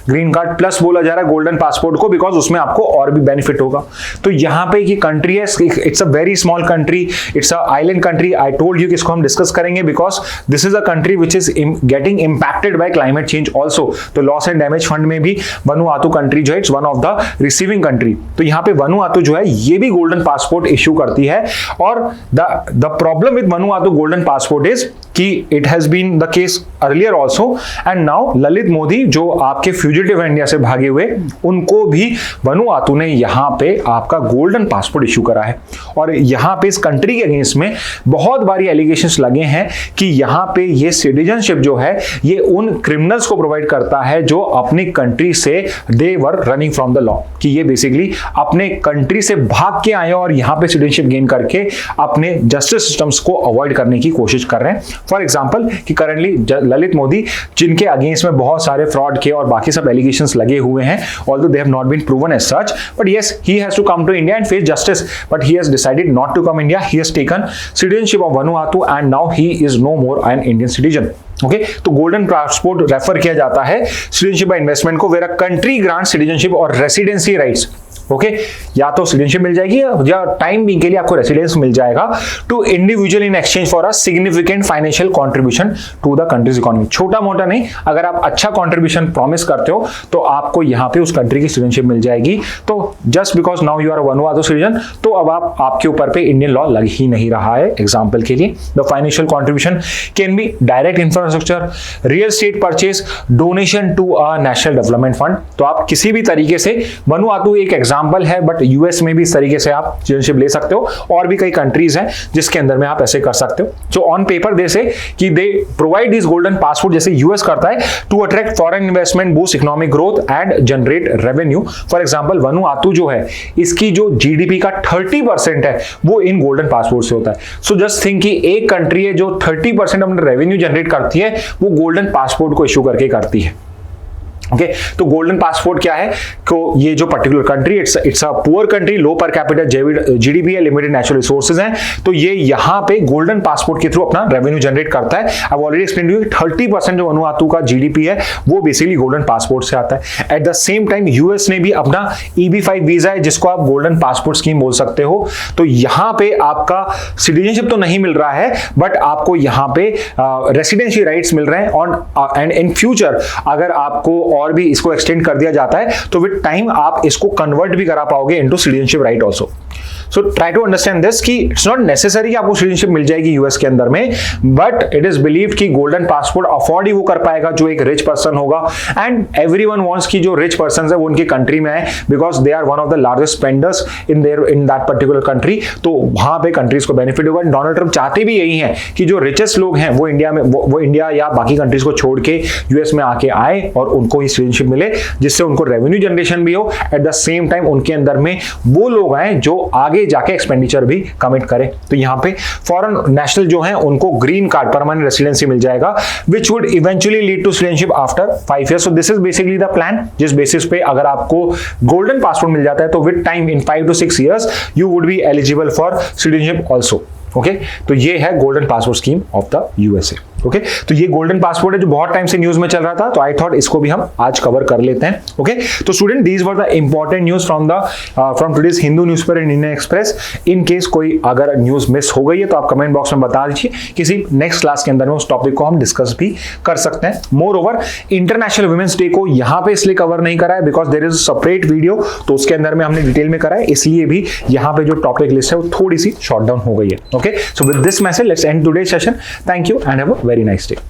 Green card plus बोला जा रहा है गोल्डन पासपोर्ट को, बिकॉज उसमें आपको और भी बेनिफिट होगा। तो यहां पे ये कंट्री है, it's a very small country, it's a island country. I told you कि इसको हम डिस्कस करेंगे because this is a country which is getting impacted by climate change also. तो लॉस एंड डैमेज फंड में भी वनुआतु कंट्री जो है it's one of the receiving country. तो यहां पे वनुआतु जो है ये भी गोल्डन पासपोर्ट इश्यू करती है। और the problem with Vanuatu golden passport is कि it has been the case earlier also, and now Lalit Modi जो आपके फ्यूजिटिव इंडिया से भागे हुए, उनको भी वनुआतु ने यहाँ पे आपका गोल्डन पासपोर्ट इशू करा है। और यहाँ पे इस कंट्री के अगेंस्ट में बहुत बारी एलिगेशंस लगे हैं कि यहाँ पे ये सिटीजनशिप जो है ये उन क्रिमिनल्स को प्रोवाइड करता है जो अपनी कंट्री से they were running from the law, कि ये बेसिकली अपने कंट्री से भाग के आए और यहाँ पे सिटीजनशिप गेन करके अपने जस्टिस सिस्टम्स को अवॉइड करने की कोशिश कर रहे हैं। फॉर एग्जाम्पल कि करंटली ललित मोदी जिनके अगेंस्ट में बहुत सारे फ्रॉड के और बाकी सब एलिगेशंस लगे हुए हैं, although they have not been proven as such, but yes, he has to come to India and face justice, but he has decided not to come India. He has taken citizenship of Vanuatu and now he is no more an Indian citizen. Okay, तो गोल्डन पासपोर्ट रेफर किया जाता है सिटीजनशिप बाय इन्वेस्टमेंट को, where a country grant citizenship और रेसिडेंसी राइट्स। ओके, या तो सिटीजनशिप मिल जाएगी या टाइम बीइंग के लिए आपको रेसिडेंस मिल जाएगा to individual in exchange for a significant financial contribution to the country's economy. छोटा मोटा नहीं, अगर आप अच्छा कंट्रीब्यूशन प्रॉमिस करते हो तो आपको यहाँ पे उस कंट्री की सिटीजनशिप मिल जाएगी। तो just because now you are Vanuatu citizen, तो अब आपके ऊपर पे इंडियन लॉ लग ही नहीं रहा है। एग्जाम्पल के लिए the financial contribution can be direct infrastructure, real estate purchase, donation to a national development fund. तो आप किसी भी तरीके से, वनुआतु एक एग्जाम्पल है, बट यूएस में भी इस तरीके से आप सिटीजनशिप ले सकते हो, और भी कई कंट्रीज हैं जिसके अंदर में आप ऐसे कर सकते हो। So on paper they say कि they provide this golden passport, जैसे यूएस करता है, to attract foreign investment, boost economic growth and generate revenue. For example Vanuatu जो है, इसकी जो जीडीपी का 30% है वो इन गोल्डन पासपोर्ट से होता है। सो जस्ट थिंक कि एक कंट्री है जो 30% अपना रेवेन्यू जनरेट करती है, वो गोल्डन पासपोर्ट को इशू करके करती है। ओके, तो गोल्डन पासपोर्ट क्या है, तो ये जो particular country, it's a poor country, low per capita GDP है, लिमिटेड नेचुरल रिसोर्सेज हैं, तो ये यहाँ पे गोल्डन पासपोर्ट के थ्रू अपना रेवेन्यू जनरेट करता है। अब ऑलरेडी एक्सप्लेन किया 30% जो वनुआतु का जीडीपी है वो बेसिकली गोल्डन पासपोर्ट से आता है। Eight the same time US ने भी अपना EB-5 वीजा है, जिसको आप गोल्डन पासपोर्ट स्कीम बोल सकते हो। तो यहाँ पे आपका सिटीजनशिप तो नहीं मिल रहा है, बट आपको यहाँ पे रेसिडेंसी राइट्स मिल रहे हैं ऑन, एंड इन फ्यूचर अगर आपको और भी इसको एक्सटेंड कर दिया जाता है तो विद टाइम आप इसको कन्वर्ट भी करा पाओगे into citizenship right also. So try to understand this कि इट्स नॉट नेसेसरी कि आपको सिटीजनशिप मिल जाएगी यूएस के अंदर में, बट इट इज बिलीव्ड कि गोल्डन पासपोर्ट अफोर्ड ही वो कर पाएगा जो एक रिच पर्सन होगा, एंड एवरीवन वांट्स कि जो रिच पर्सन है वो उनकी कंट्री में आए, because they are one of the largest spenders in that particular country. तो वहां पे कंट्रीज को बेनिफिट होगा। डोनाल्ड ट्रंप चाहते भी यही है कि जो रिचेस्ट लोग हैं वो इंडिया में, वो इंडिया या बाकी कंट्रीज को छोड़ के यूएस में आके आए और उनको ही सिटीजनशिप मिले, जिससे उनको रेवेन्यू जनरेशन भी हो, एट द सेम टाइम उनके अंदर में वो लोग आए जो आगे जाके एक्सपेंडिचर भी कमिट करें। तो यहाँ पे फॉरेन नेशनल जो है उनको ग्रीन कार्ड, परमानेंट रेसिडेंसी मिल जाएगा, which would eventually lead to citizenship after 5 years। So this is basically the plan, जिस बेसिस पे अगर आपको गोल्डन पासपोर्ट मिल जाता है तो with time in 5 to 6 years you would be eligible for citizenship also. Okay, तो ये है golden passport scheme of the USA. Okay, तो ये गोल्डन पासपोर्ट है जो बहुत टाइम से न्यूज में चल रहा था, तो आई थॉट इसको भी हम आज कवर कर लेते हैं। ओके, तो student these were the important news from today's Hindu newspaper and Indian express. In case कोई अगर न्यूज मिस हो गई है तो आप कमेंट बॉक्स में बता दीजिए, किसी नेक्स्ट क्लास के अंदर में उस टॉपिक को हम डिस्कस भी कर सकते हैं। Moreover international women's day को यहाँ पे इसलिए कवर नहीं करा है because there is a separate video, तो उसके अंदर में हमने डिटेल में करा है, इसलिए भी यहाँ पे जो टॉपिक लिस्ट है वो थोड़ी सी शॉर्ट डाउन हो गई है। Okay, so with this message let's end today's session. Thank you and have a very nice day.